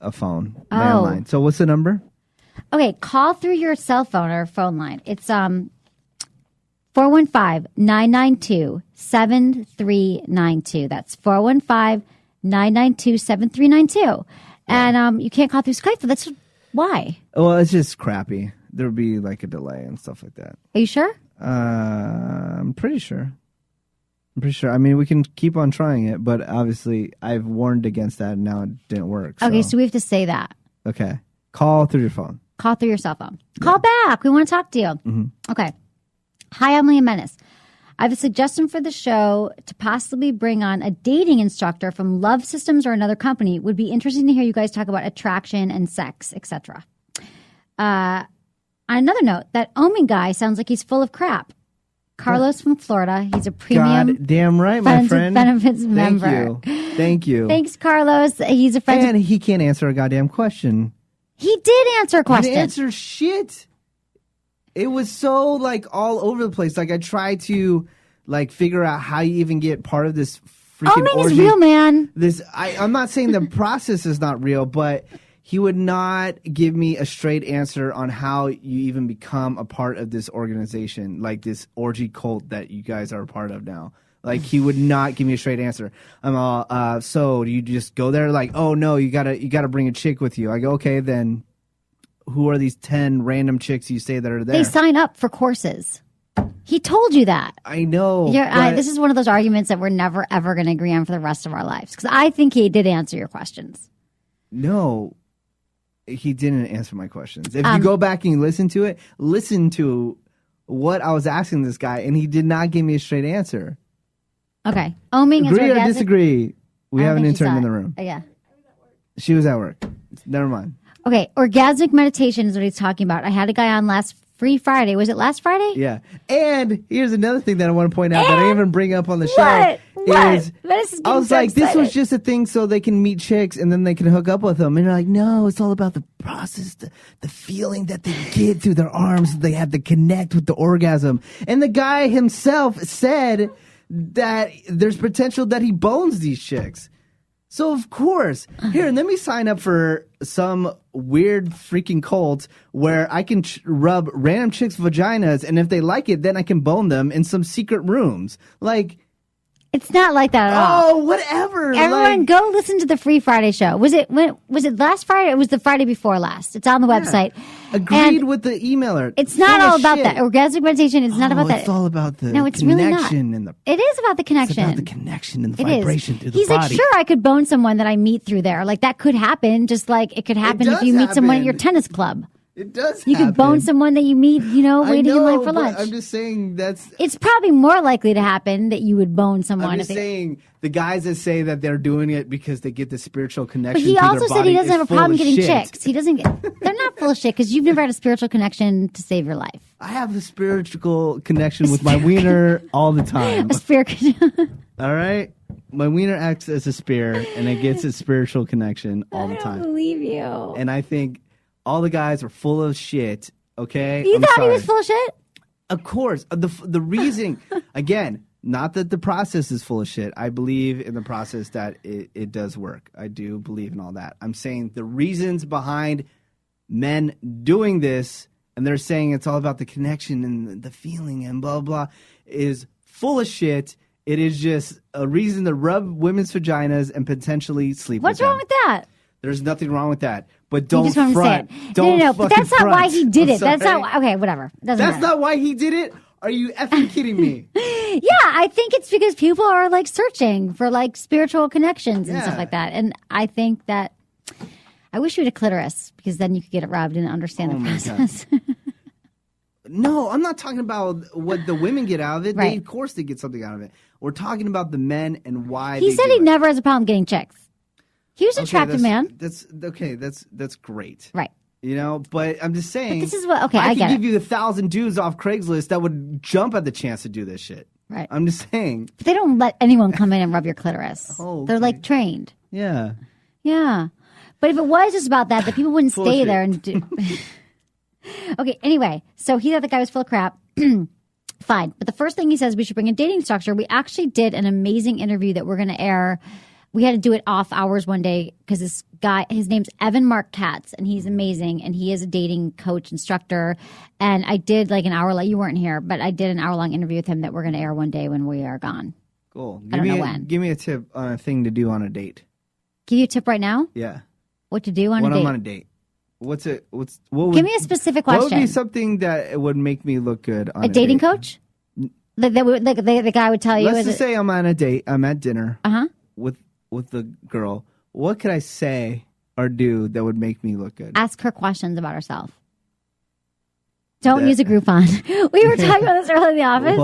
a phone, landline. So what's the number? Okay, call through your cell phone or phone line. It's 415-992-7392. That's 415-992-7392. And you can't call through Skype, so that's why. Well, it's just crappy. There would be like a delay and stuff like that. Are you sure? I'm pretty sure. I mean, we can keep on trying it, but obviously I've warned against that and now it didn't work. Okay, so we have to say that. Okay. Call through your phone. Call through your cell phone. Call back. We want to talk to you. Mm-hmm. Okay. Hi, Emily and Menace. I have a suggestion for the show to possibly bring on a dating instructor from Love Systems or another company. Would be interesting to hear you guys talk about attraction and sex, etc. On another note, that Omen guy sounds like he's full of crap. Carlos from Florida. He's a premium. God damn right, my Friends with friend. Benefits member. Thank you. Thanks, Carlos. He's a friend. And he can't answer a goddamn question. He did answer a He question. didn't answer shit. It was so like all over the place. Like I tried to like figure out how you even get part of this freaking Omen orgy. is real, man. I'm not saying the process is not real, but he would not give me a straight answer on how you even become a part of this organization, like this orgy cult that you guys are a part of now. Like he would not give me a straight answer. I'm all, so do you just go there? Like, oh no, you gotta bring a chick with you. I go, okay, then who are these 10 random chicks you say that are there? They sign up for courses. He told you that. I know. This is one of those arguments that we're never ever going to agree on for the rest of our lives. Because I think he did answer your questions. No, he didn't answer my questions. If you go back and you listen to what I was asking this guy, and he did not give me a straight answer. Okay. Oming Agree is or orgasmic. disagree? We I have don't an think she intern saw in it. the room. Oh, yeah. She was at work. Never mind. Okay. Orgasmic meditation is what he's talking about. I had a guy on last Free Friday. Was it last Friday? Yeah. And here's another thing that I want to point out that I didn't even bring up on the show. What? Is Menace is I was getting so like, this was excited. just a thing so they can meet chicks and then they can hook up with them. And they're like, no, it's all about the process, the feeling that they get through their arms. They have to connect with the orgasm. And the guy himself said that there's potential that he bones these chicks. So, of course, here, let me sign up for some weird freaking cult where I can rub random chicks' vaginas, and if they like it, then I can bone them in some secret rooms. Like, It's not like that at all. oh, whatever. Everyone, like, go listen to the Free Friday show. Was it last Friday? It was the Friday before last. It's on the website. agreed And with the emailer. It's not Full all of about shit. that. Orgasmic meditation is not about that. It's all about the No, it's really not. connection and the. It is about the It's connection. about the connection and the It is. vibration through the He's body. like, sure, I could bone someone that I meet through there. Like that could happen. Just like it could happen if does you meet someone at happen. your tennis club. It does. You could bone someone that you meet, I waiting in line know, for but lunch. I'm just saying that's. It's probably more likely to happen that you would bone someone. I'm if just they, saying the guys that say that they're doing it because they get the spiritual but connection. he to also their said body he doesn't is have a full problem of getting shit. chicks. He doesn't get. They're not full of shit because you've never had a spiritual connection to save your life. I have a spiritual connection with my wiener all the time. A spirit. All right, my wiener acts as a spear, and it gets its spiritual connection all the I don't time. believe you. And I think all the guys are full of shit. Okay, You I'm thought sorry. he was full of shit? Of course, the reason again, not that the process is full of shit. I believe in the process that it does work. I do believe in all that. I'm saying the reasons behind men doing this, and they're saying it's all about the connection and the feeling and blah blah, is full of shit. It is just a reason to rub women's vaginas and potentially sleep What's with them. wrong with that? There's nothing wrong with that. But You don't just want to say front. it. Don't No, but fucking that's not why front. he did I'm it. That's sorry. not okay. Whatever. Doesn't That's matter. not why he did it? Are you effing kidding me? Yeah, I think it's because people are like searching for like spiritual connections and stuff Yeah. like that. And I think that I wish you had a clitoris because then you could get it rubbed and understand Oh the my process. No, I'm not talking about what the women get out of it. Right. They, of course, they get something out of it. We're talking about the men and why He they said do he it. never has a problem getting chicks. He was an Okay, attractive man. That's okay. That's great. Right. You know, but I'm just saying. But this is what- okay, I could get give it. you 1,000 dudes off Craigslist that would jump at the chance to do this shit. Right. I'm just saying. But they don't let anyone come in and rub your clitoris. Oh, They're okay. like trained. Yeah. Yeah. But if it was just about that, the people wouldn't stay Bullshit. there and do. Okay, anyway, so he thought the guy was full of crap. Fine. But the first thing he says, we should bring a dating instructor. We actually did an amazing interview that we're going to air. We had to do it off hours one day because this guy, his name's Evan Mark Katz, and he's amazing. And he is a dating coach instructor. And I did like an hour, you weren't here, but I did an hour-long interview with him that we're going to air one day when we are gone. Cool. I don't know when. Give me a tip on a thing to do on a date. Give you a tip right now? Yeah. What to do on When a date? I'm on a date. What would, Give me a specific What would question. be something that would make me look good on A dating date? coach? The guy would tell you. Let's just say I'm on a date. I'm at dinner Uh-huh. with the girl. What could I say or do that would make me look good? Ask her questions about herself. Don't use a Groupon. We were talking about this earlier in the office.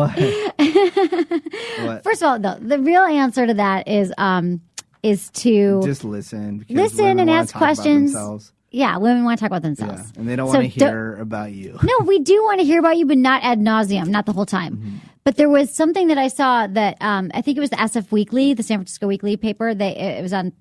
What? First of all, no, the real answer to that is to just listen. Because listen women and wanna ask talk about questions. themselves. Yeah, women want to talk about themselves. Yeah, and they don't So want to hear about you. No, we do want to hear about you, but not ad nauseum, not the whole time. Mm-hmm. But there was something that I saw that I think it was the SF Weekly, the San Francisco Weekly paper. It was on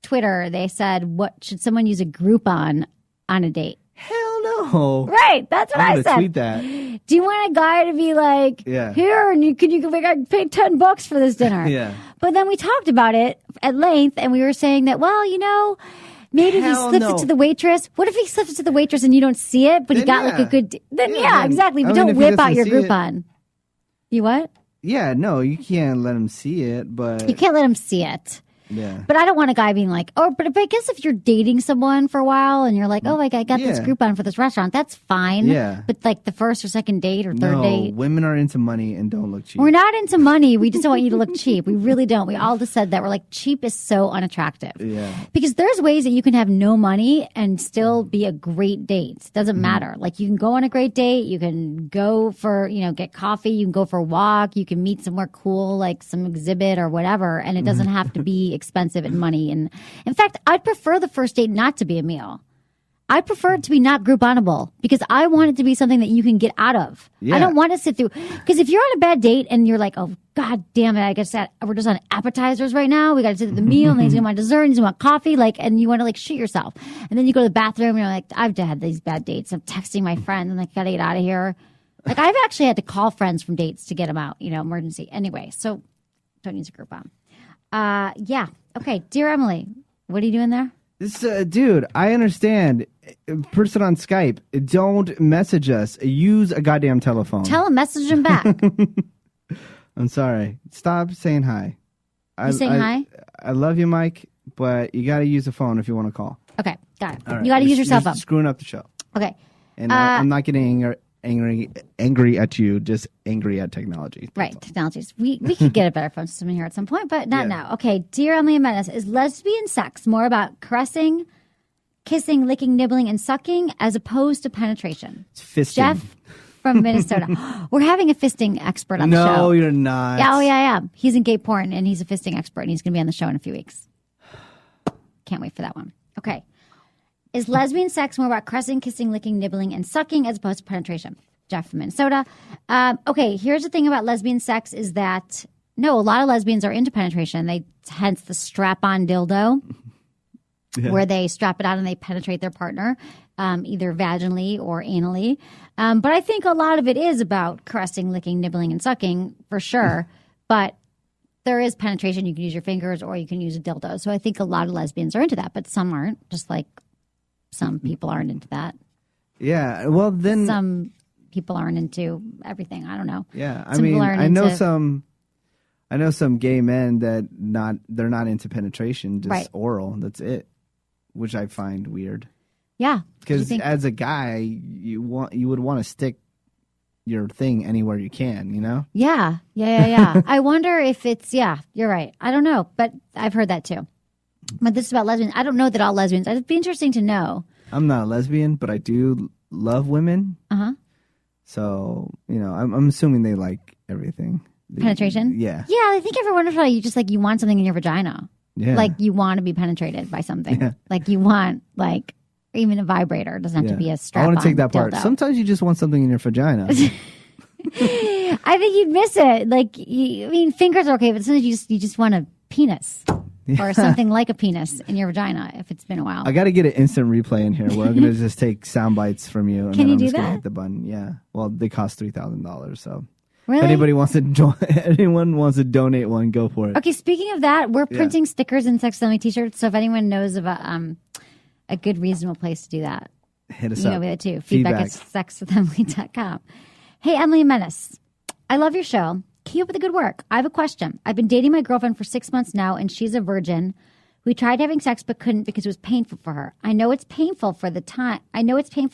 Twitter. They said, "What should someone use a Groupon on a date?" Hell no. Right, that's what I'm I gonna said. tweet that. Do you want a guy to be like, Yeah. here, and I paid $10 for this dinner? Yeah. But then we talked about it at length, and we were saying that, well, maybe if he Hell slips no. it to the waitress. What if he slips it to the waitress and you don't see it, but he Then got like a yeah. good? Then Yeah, yeah, then- exactly. But I mean, don't if he whip out doesn't your see it- Groupon. You what? Yeah, no, you can't let him see it, but You can't let him see it. yeah. But I don't want a guy being like, but I guess if you're dating someone for a while and you're like, oh, like I got this Yeah. Groupon for this restaurant, that's fine. Yeah. But like the first or second date or third No, date. women are into money and don't look cheap. We're not into money. We just don't want you to look cheap. We really don't. We all just said that. We're like, cheap is so unattractive. Yeah. Because there's ways that you can have no money and still be a great date. It doesn't Mm-hmm. matter. Like you can go on a great date. You can go for, get coffee. You can go for a walk. You can meet somewhere cool, like some exhibit or whatever. And it doesn't have to be expensive in money. And in fact, I'd prefer the first date not to be a meal. I prefer it to be not Grouponable because I want it to be something that you can get out of. Yeah. I don't want to sit through because if you're on a bad date and you're like, oh God damn it, I guess that we're just on appetizers right now. We got to sit at the meal and then he's gonna want dessert and he's gonna want coffee, and you want to shoot yourself. And then you go to the bathroom and you're like, I've had these bad dates. I'm texting my friends and gotta get out of here. I've actually had to call friends from dates to get them out, emergency. Anyway, so don't use a Groupon. Yeah. Okay, dear Emily, what are you doing there? This dude, I understand. Person on Skype, don't message us. Use a goddamn telephone. Tell him, message him back. I'm sorry. Stop saying hi. You saying hi? I love you, Mike, but you got to use a phone if you want to call. Okay, got it. All right. You got to use your cell You're phone. screwing up the show. Okay. And I'm not getting angry at you, just angry at technology. Right, technologies. We could get a better phone system in here at some point, but not Yeah. now. Okay, dear Emily and Menace, is lesbian sex more about caressing, kissing, licking, nibbling, and sucking as opposed to penetration? It's fisting. Jeff from Minnesota. We're having a fisting expert on the show. No, you're not. Yeah, I am. He's in gay porn, and he's a fisting expert, and he's going to be on the show in a few weeks. Can't wait for that one. Okay. Is lesbian sex more about caressing, kissing, licking, nibbling, and sucking as opposed to penetration? Jeff from Minnesota. Okay, here's the thing about lesbian sex is that, no, a lot of lesbians are into penetration. Hence the strap-on dildo, where they strap it on and they penetrate their partner, either vaginally or anally. But I think a lot of it is about caressing, licking, nibbling, and sucking, for sure. But there is penetration. You can use your fingers or you can use a dildo. So I think a lot of lesbians are into that, but some aren't, just like some people aren't into that. Yeah, well then. Some people aren't into everything. I don't know. Yeah, I Some mean, people aren't I know into- some gay men that they're not into penetration, just Right. oral. That's it, which I find weird. Yeah. Because as a guy, you would want to stick your thing anywhere you can, Yeah. I wonder if it's, you're right. I don't know, but I've heard that too. But this is about lesbians. I don't know that all lesbians, it'd be interesting to know. I'm not a lesbian, but I do love women. Uh-huh. So, I'm assuming they like everything. Penetration? Yeah. Yeah, I think every once in a while you just you want something in your vagina. Yeah. Like you want to be penetrated by something. Yeah. Like you want even a vibrator. It doesn't have to be a strap. I want to take that part. Dildo. Sometimes you just want something in your vagina. I think you'd miss it. Fingers are okay, but sometimes you just want a penis. Or something like a penis in your vagina if it's been a while. I got to get an instant replay in here where I'm going to just take sound bites from you. And Can then you I'm do just gonna that? hit the button. Yeah. Well, they cost $3,000. So Really? if anyone wants to donate one, go for it. Okay, speaking of that, we're printing stickers and Sex with Emily t-shirts. So if anyone knows of a good, reasonable place to do that, Hit us you up. know that too. Feedback at sexwithemily.com. Hey, Emily and Menace. I love your show. Keep up with the good work. I have a question. I've been dating my girlfriend for 6 months now, and she's a virgin. We tried having sex but couldn't because it was painful for her. I know it's painful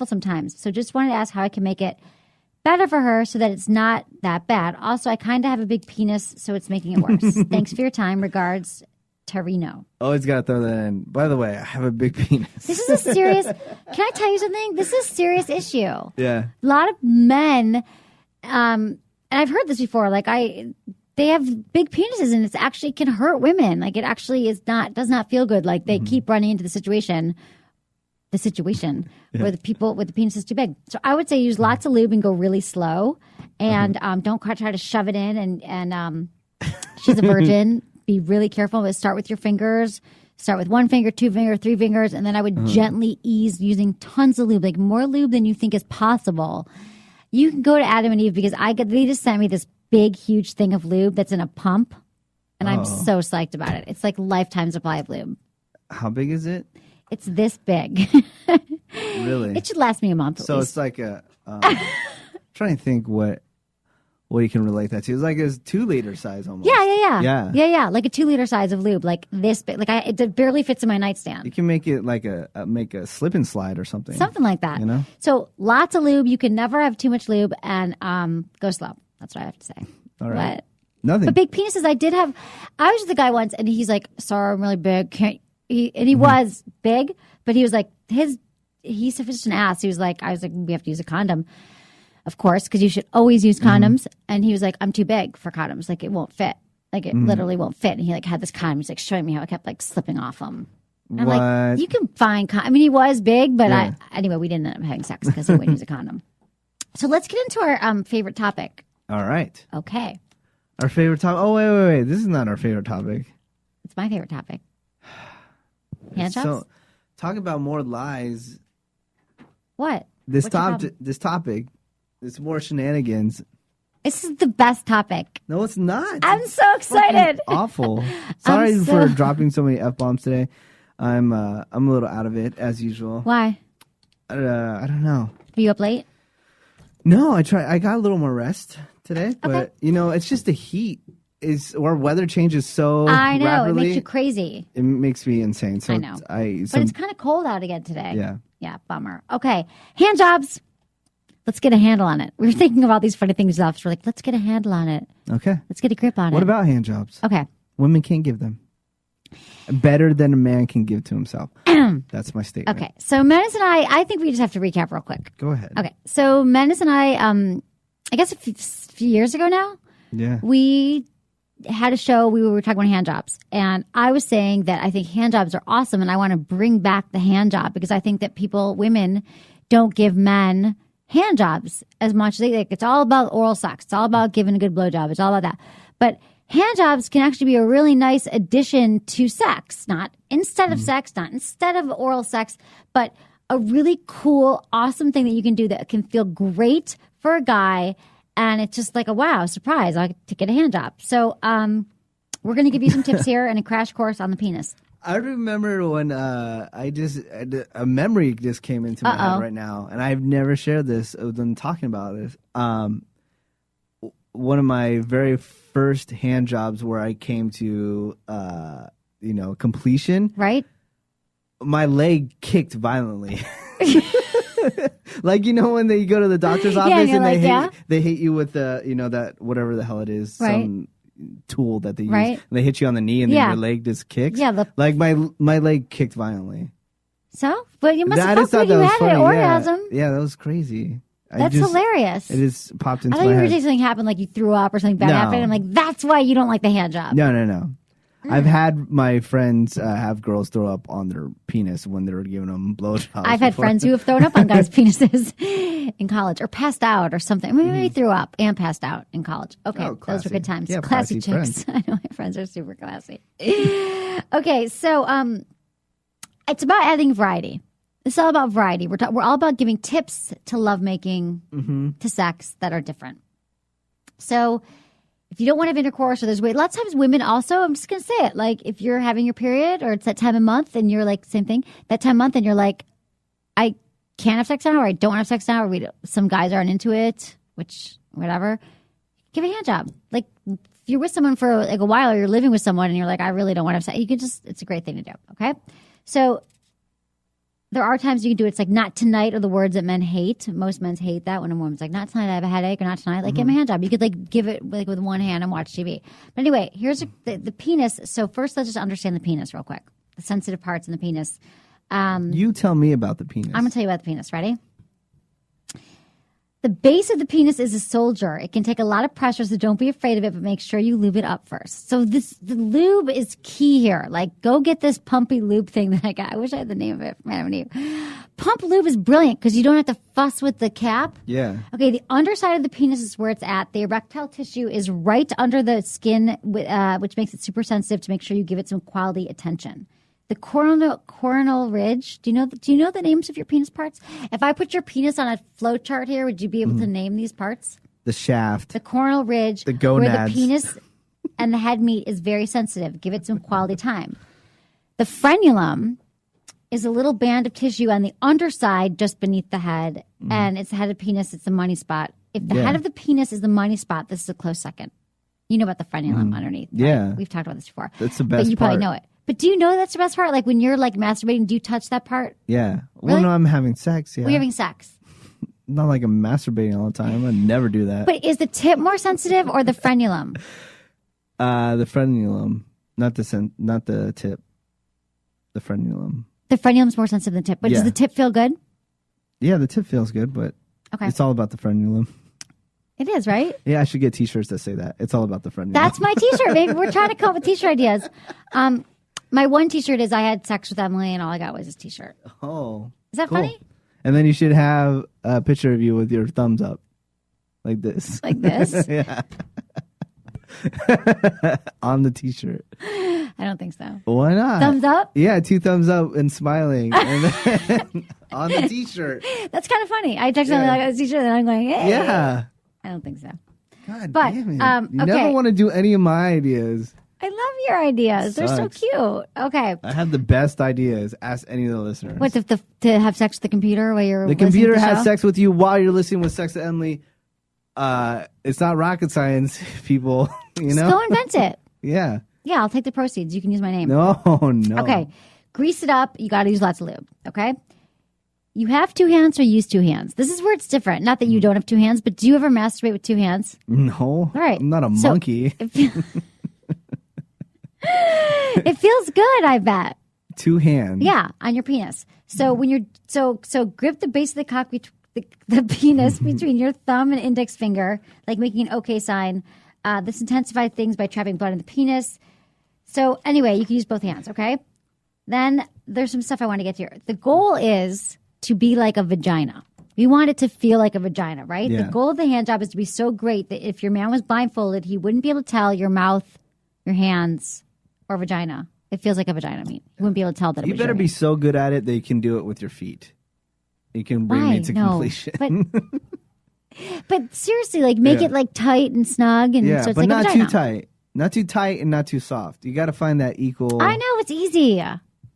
sometimes. So just wanted to ask how I can make it better for her so that it's not that bad. Also, I kind of have a big penis, so it's making it worse. Thanks for your time. Regards, Tarino. Always got to throw that in. By the way, I have a big penis. This is a serious, can I tell you something? This is a serious issue. Yeah. A lot of men, and I've heard this before, like they have big penises and it actually can hurt women. Like it actually does not feel good. Like they keep running into the situation where the people with the penis is too big. So I would say use lots of lube and go really slow, and don't try to shove it in. And she's a virgin. Be really careful. But start with your fingers. Start with 1 finger, 2 finger, 3 fingers, and then I would gently ease using tons of lube, like more lube than you think is possible. You can go to Adam and Eve because they just sent me this big, huge thing of lube that's in a pump, and I'm so psyched about it. It's like lifetime supply of lube. How big is it? It's this big. Really? It should last me a month. So it's like a. Trying to think what you can relate that to. It's like a 2-liter size almost. Yeah. Like a 2-liter size of lube, like this big. Like it barely fits in my nightstand. You can make it like make a slip and slide or something. Something like that. You know. So lots of lube. You can never have too much lube, and go slow. That's what I have to say. All right. But, Nothing. But big penises. I was with a guy once, and he's like, "Sorry, I'm really big." He was big, but he was like he's sufficient ass. He was like, I was like, we have to use a condom. Of course, because you should always use condoms. And he was like, I'm too big for condoms. Like, it won't fit. Like, it literally won't fit. And he, like, had this condom. He's, like, showing me how it kept, like, slipping off him. And I'm like, you can find I mean, he was big, but anyway, we didn't end up having sex because he wouldn't use a condom. So let's get into our favorite topic. All right. Okay. Our favorite topic. Oh, wait. This is not our favorite topic. It's my favorite topic. Hand jobs? So, talk about more lies. What? This What's topic. It's more shenanigans. This is the best topic. No, it's not. I'm so excited. Awful. Sorry for dropping so many F-bombs today. I'm a little out of it as usual. Why? I don't know. Were you up late? No, I got a little more rest today, but it's just the heat. Our weather changes so I know rapidly. It makes you crazy. It makes me insane. So I know, but it's kind of cold out again today. Yeah, bummer. Okay, hand jobs. Let's get a handle on it. We were thinking about these funny things off. So we're like, let's get a handle on it. Okay, let's get a grip on it. What about hand jobs? Okay, women can't give them better than a man can give to himself. That's my statement. Okay, so Menace and I think we just have to recap real quick. Go ahead. Okay, so Menace and I guess a few years ago now, we had a show. We were talking about hand jobs, and I was saying that I think hand jobs are awesome, and I want to bring back the hand job because I think that women don't give men hand jobs as much as they like. It's all about oral sex. It's all about giving a good blowjob. It's all about that. But hand jobs can actually be a really nice addition to sex, not instead of sex, not instead of oral sex, but a really cool, awesome thing that you can do that can feel great for a guy. And it's just like a wow, surprise, I get to get a hand job. So we're going to give you some tips here and a crash course on the penis. I remember when a memory just came into my head right now, and I've never shared this other than talking about this. One of my very first hand jobs where I came to, completion. Right. My leg kicked violently. Like, when they go to the doctor's office and they hit you with that whatever the hell it is, some tool that they use. Right. And they hit you on the knee and then your leg just kicks. Yeah. Like my leg kicked violently. So? But you must have felt good you had an orgasm. Yeah, that was crazy. That's hilarious. It just popped into my head. I thought you were going to say something happened, like you threw up or something bad happened. I'm like, that's why you don't like the hand job. No. I've had my friends have girls throw up on their penis when they were giving them blowjobs. I've had friends who have thrown up on guys' penises in college or passed out or something. Maybe threw up and passed out in college. Okay, those were good times. Yeah, classy chicks. I know my friends are super classy. Okay, so it's about adding variety. It's all about variety. We're all about giving tips to lovemaking, to sex that are different. So if you don't want to have intercourse or there's weight, lots of times women also, I'm just going to say it, like if you're having your period or it's that time of month and you're like, same thing, that time of month and you're like, I can't have sex now or I don't have sex now or some guys aren't into it, which, whatever, give a hand job. Like if you're with someone for like a while or you're living with someone and you're like, I really don't want to have sex, you can just, it's a great thing to do, okay? So there are times you can do it. It's like not tonight are the words that men hate. Most men hate that when a woman's like, not tonight, I have a headache, or not tonight, like give me a hand job. You could like give it like with one hand and watch TV. But anyway, here's the penis. So first let's just understand the penis real quick. The sensitive parts in the penis. You tell me about the penis. I'm going to tell you about the penis. Ready? The base of the penis is a soldier. It can take a lot of pressure, so don't be afraid of it, but make sure you lube it up first. So the lube is key here. Like, go get this pumpy lube thing that I got. I wish I had the name of it from Adam and Eve. Pump lube is brilliant because you don't have to fuss with the cap. Yeah. Okay, the underside of the penis is where it's at. The erectile tissue is right under the skin, which makes it super sensitive to make sure you give it some quality attention. The coronal ridge. Do you know the names of your penis parts? If I put your penis on a flow chart here, would you be able to name these parts? The shaft. The coronal ridge. The gonads. Where the penis and the head meet is very sensitive. Give it some quality time. The frenulum is a little band of tissue on the underside just beneath the head. And it's the head of the penis. It's the money spot. If the head of the penis is the money spot, this is a close second. You know about the frenulum underneath. Right? Yeah. We've talked about this before. That's the best part. But you probably know it. But do you know that's the best part? Like when you're like masturbating, do you touch that part? Yeah. Really? Well, no, I'm having sex. Yeah. We're having sex. Not like I'm masturbating all the time. I never do that. But is the tip more sensitive or the frenulum? The frenulum, not the tip. The frenulum. The frenulum's more sensitive than the tip. But does the tip feel good? Yeah, the tip feels good, but it's all about the frenulum. It is, right? Yeah, I should get T-shirts that say that. It's all about the frenulum. That's my T-shirt, baby. We're trying to come up with T-shirt ideas. My one T-shirt is I had sex with Emily, and all I got was this T-shirt. Oh, is that cool. funny? And then you should have a picture of you with your thumbs up, like this. Like this? Yeah. On the T-shirt. I don't think so. Why not? Thumbs up? Yeah, 2 thumbs up and smiling, and then on the T-shirt. That's kind of funny. I texted Emily like a T-shirt, and I'm going, hey. Yeah. I don't think so. God but, damn it. You okay. never want to do any of my ideas. I love your ideas. They're so cute. Okay. I have the best ideas. Ask any of the listeners. What, to have sex with the computer while you're the listening computer to the has show? sex with you while you're listening with Sex with Emily. It's not rocket science, people. You know? Just go invent it. Yeah. Yeah, I'll take the proceeds. You can use my name. No. Okay. Grease it up. You got to use lots of lube. Okay. You have 2 hands or use 2 hands. This is where it's different. Not that you don't have 2 hands, but do you ever masturbate with 2 hands? No. All right. I'm not a monkey. It feels good, I bet. 2 hands. Yeah, on your penis. So when you're so grip the base of the cock, the penis between your thumb and index finger, like making an OK sign. This intensifies things by trapping blood in the penis. So anyway, you can use both hands. Okay. Then there's some stuff I want to get to here. The goal is to be like a vagina. We want it to feel like a vagina, right? Yeah. The goal of the hand job is to be so great that if your man was blindfolded, he wouldn't be able to tell your mouth, your hands, or vagina. It feels like a vagina. I mean, you wouldn't be able to tell that it was You better your be hand. so good at it that you can do it with your feet. You can bring me to completion. But seriously, like make it like tight and snug, and yeah, so it's but like not a too vagina. tight. Not too tight and not too soft. You got to find that equal. I know it's easy.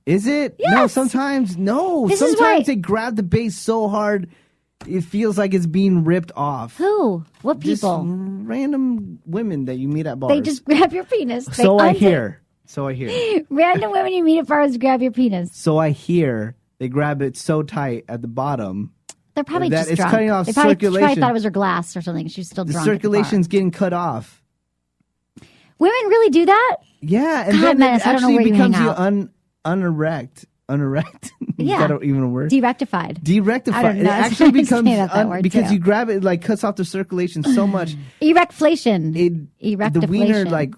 Is it? Yes. No, sometimes no. This is Sometimes why- they grab the base so hard it feels like it's being ripped off. Who? What Just people? random women that you meet at bars. They just grab your penis. They So I unzip- hear. So I hear. Random women you meet at bars grab your penis. So I hear they grab it so tight at the bottom. They're probably That just it's drunk. cutting off they probably circulation. thought it was her glass or something. She's still The drunk. at the bar. circulation's getting cut off. Women really do that? Yeah, and God, then Menace, it I don't know actually where you hang becomes you out. unerect. Unerect. Yeah. Is that even a word? Derectified. Derectified. I don't It know. actually I was becomes saying that word, because too. you grab it, it like cuts off the circulation so much. Erectflation. The Erectiflation. wiener like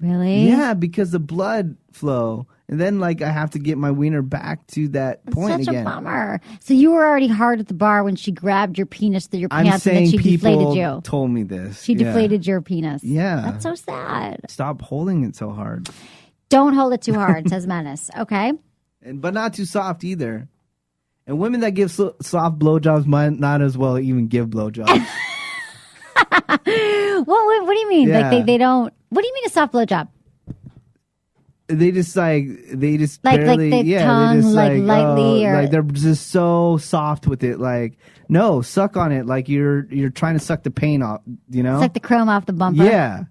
Really? yeah, because the blood flow, and then like I have to get my wiener back to that That's point such again. a bummer. So you were already hard at the bar when she grabbed your penis through your I'm pants and saying then she deflated people you. told me this. She Yeah. deflated your penis. Yeah. That's so sad. Stop holding it so hard, Don't hold it too hard, says Menace. Okay? but not too soft either. And women that give soft blowjobs might not as well even give blowjobs. What do you mean? Yeah. Like they don't. What do you mean a soft blowjob? they just Like barely, the yeah, tongue, they just like lightly, or like they're just so soft with it. Like, no, suck on it like you're trying to suck the paint off. You know, it's like the chrome off the bumper. yeah.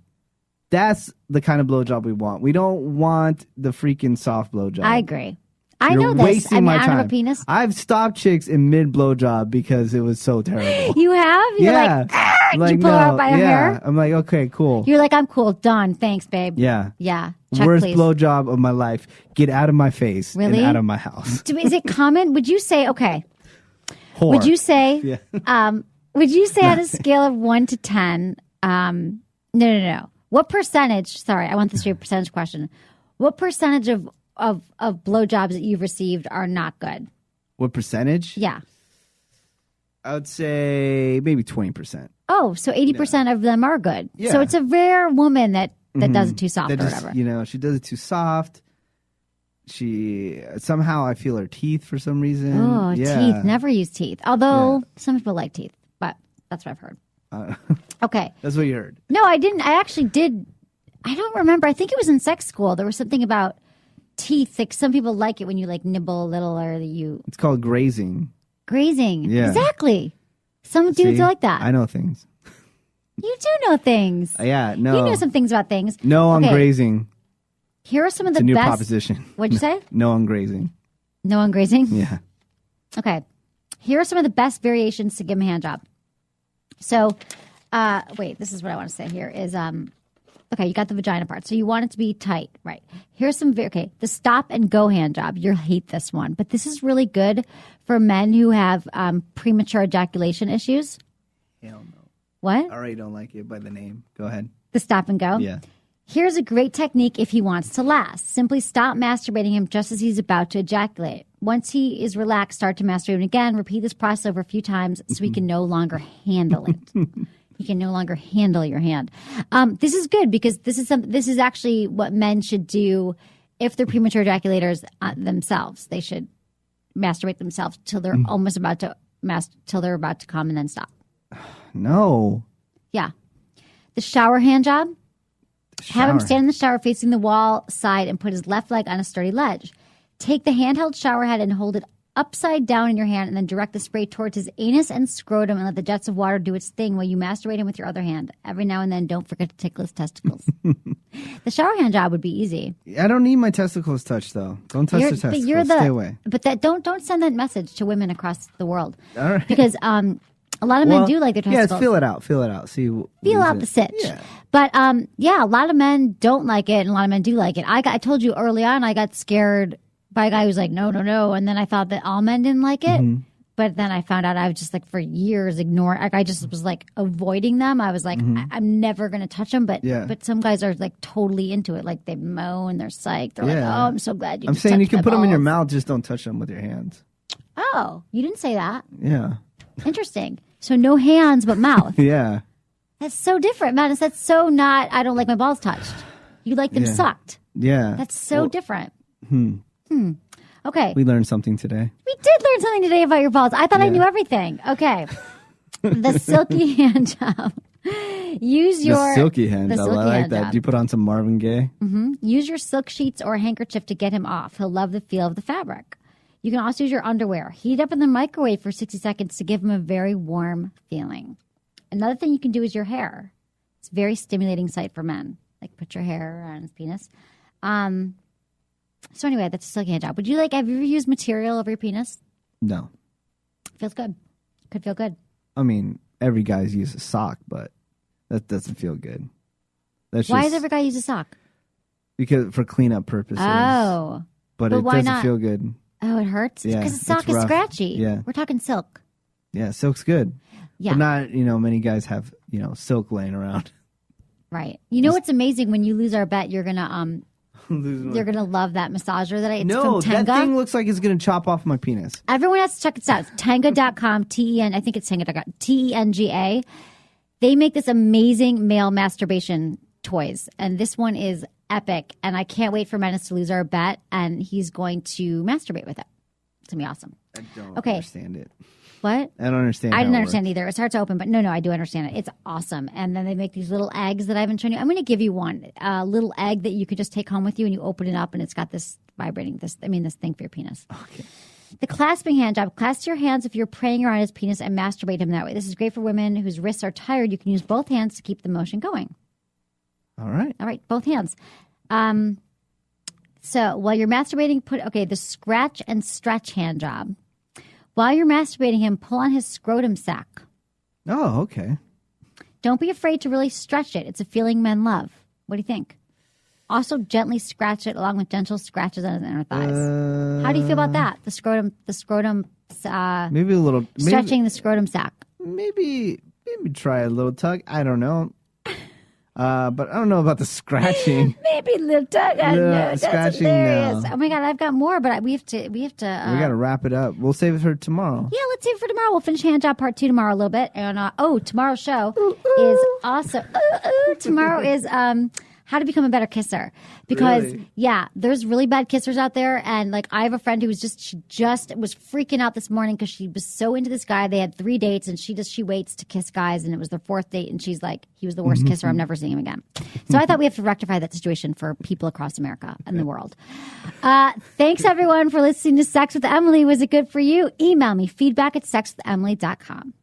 That's the kind of blowjob we want. We don't want the freaking soft blowjob. I agree. I You're know this. wasting I'm my out of time. a penis. I've stopped chicks in mid blowjob because it was so terrible. You have? You're yeah. like, you pull her out by her hair? I'm like, okay, cool. You're like, I'm cool. Done. Thanks, babe. Yeah. Yeah. Check, Worst please. blowjob of my life. Get out of my face Really? and out of my house. Is it common? Would you say, okay. Whore. Would you say, Yeah. would you say on a scale of 1 to 10, no. What percentage, sorry, I want this to be a percentage question. What percentage of blowjobs that you've received are not good? What percentage? Yeah. I would say maybe 20%. Oh, so 80% of them are good. Yeah. So it's a rare woman that does it too soft That or just, whatever. she does it too soft. She somehow I feel her teeth for some reason. Oh, yeah. teeth. Never use teeth. Although some people like teeth, but that's what I've heard. Okay. That's what you heard. No, I didn't. I actually did. I don't remember. I think it was in sex school. There was something about teeth. Like some people like it when you like nibble a little or you It's called grazing. grazing. Yeah. Exactly. Some dudes See? are like that. I know things. You do know things. Yeah, no. You know some things about things. No on Okay. grazing. Here are some of It's the a new best. proposition. What'd you say? No on grazing. No on grazing? Yeah. Okay. Here are some of the best variations to give him a hand job. So, wait, this is what I want to say here is, okay, you got the vagina part. So you want it to be tight, right? Here's some, the stop and go hand job. You'll hate this one, but this is really good for men who have premature ejaculation issues. Hell no. What? I already don't like it by the name. Go ahead. The stop and go? Yeah. Here's a great technique if he wants to last. Simply stop masturbating him just as he's about to ejaculate. Once he is relaxed, start to masturbate him again. Repeat this process over a few times so he can no longer handle it. He can no longer handle your hand. This is good because this is actually what men should do if they're premature ejaculators themselves. They should masturbate themselves till they're almost about to till they're about to come and then stop. No. Yeah. The shower hand job. Have him Shower. stand in the shower facing the wall side and put his left leg on a sturdy ledge. Take the handheld shower head and hold it upside down in your hand and then direct the spray towards his anus and scrotum and let the jets of water do its thing while you masturbate him with your other hand. Every now and then, don't forget to tickle his testicles. The shower hand job would be easy. I don't need my testicles touched though. Don't touch the testicles. Stay away. But don't send that message to women across the world. All right. Because a lot of men do like their testicles. Yeah, feel it out. Feel it out. See. Feel out the sitch. Yeah. But a lot of men don't like it and a lot of men do like it. I told you early on I got scared by a guy who was like, no. And then I thought that all men didn't like it. Mm-hmm. But then I found out I was just like for years ignoring. Like, I just was like avoiding them. I was like, I'm never going to touch them. But some guys are like totally into it. Like they moan, they're psyched. They're like, oh, I'm so glad you. I'm just saying you touched can my put them in your balls." mouth. Just don't touch them with your hands. Oh, you didn't say that. Yeah. Interesting. So no hands, but mouth. Yeah. That's so different, Menace. That's so not. I don't like my balls touched. You like them sucked. Yeah. That's so different. Okay. We learned something today. We did learn something today about your balls. I thought I knew everything. Okay. The silky hand job. Use your The silky hand. the I silky like hand that. job. Do you put on some Marvin Gaye? Use your silk sheets or a handkerchief to get him off. He'll love the feel of the fabric. You can also use your underwear. Heat up in the microwave for 60 seconds to give him a very warm feeling. Another thing you can do is your hair. It's a very stimulating sight for men. Like put your hair on his penis. So anyway, that's a silky hand job. Have you ever used material over your penis? No. Feels good. Could feel good. I mean, every guy's used a sock, but that doesn't feel good. That's Why just does every guy use a sock? because for cleanup purposes. Oh. But but it why doesn't not? feel good. Oh, it hurts? Yeah, Because the it's sock is rough. scratchy. Yeah. We're talking silk. Yeah, silk's good. Yeah. But not, many guys have, silk laying around. Right. You know what's amazing? When you lose our bet, you're gonna love that massager that it's No, from Tenga. that thing looks like it's going to chop off my penis. Everyone has to check this out. Tenga.com, T-E-N, I think it's Tenga.com, T-E-N-G-A. They make this amazing male masturbation toys. And this one is epic. And I can't wait for Menace to lose our bet. And he's going to masturbate with it. It's going to be awesome. I don't Okay. understand it. What? I don't understand I how didn't it understand works. either. It's hard to open, but no, I do understand it. It's awesome. And then they make these little eggs that I haven't shown you. I'm going to give you one. A little egg that you could just take home with you, and you open it up, and it's got this vibrating, this thing for your penis. Okay. The clasping hand job. Clasp your hands if you're praying around his penis and masturbate him that way. This is great for women whose wrists are tired. You can use both hands to keep the motion going. All right. All right, both hands. So while you're masturbating, the scratch and stretch hand job. While you're masturbating him, pull on his scrotum sac. Oh, okay. Don't be afraid to really stretch it. It's a feeling men love. What do you think? Also, gently scratch it along with gentle scratches on his inner thighs. How do you feel about that? The scrotum, maybe a little stretching the scrotum sac. Maybe try a little tug. I don't know. But I don't know about the scratching. Maybe a little tug. That's scratching. hilarious. No. Oh my God, I've got more, but we have to. We got to wrap it up. We'll save it for tomorrow. Yeah, let's save it for tomorrow. We'll finish hand job part 2 tomorrow a little bit. And tomorrow's show is also tomorrow is how to become a better kisser. Because there's really bad kissers out there, and like I have a friend who was she was freaking out this morning because she was so into this guy. They had 3 dates, and she waits to kiss guys, and it was their 4th date, and she's like, he was the worst kisser. I'm never seeing him again. So I thought we have to rectify that situation for people across America and the world. Thanks everyone for listening to Sex with Emily. Was it good for you? Email me feedback@sexwithemily.com.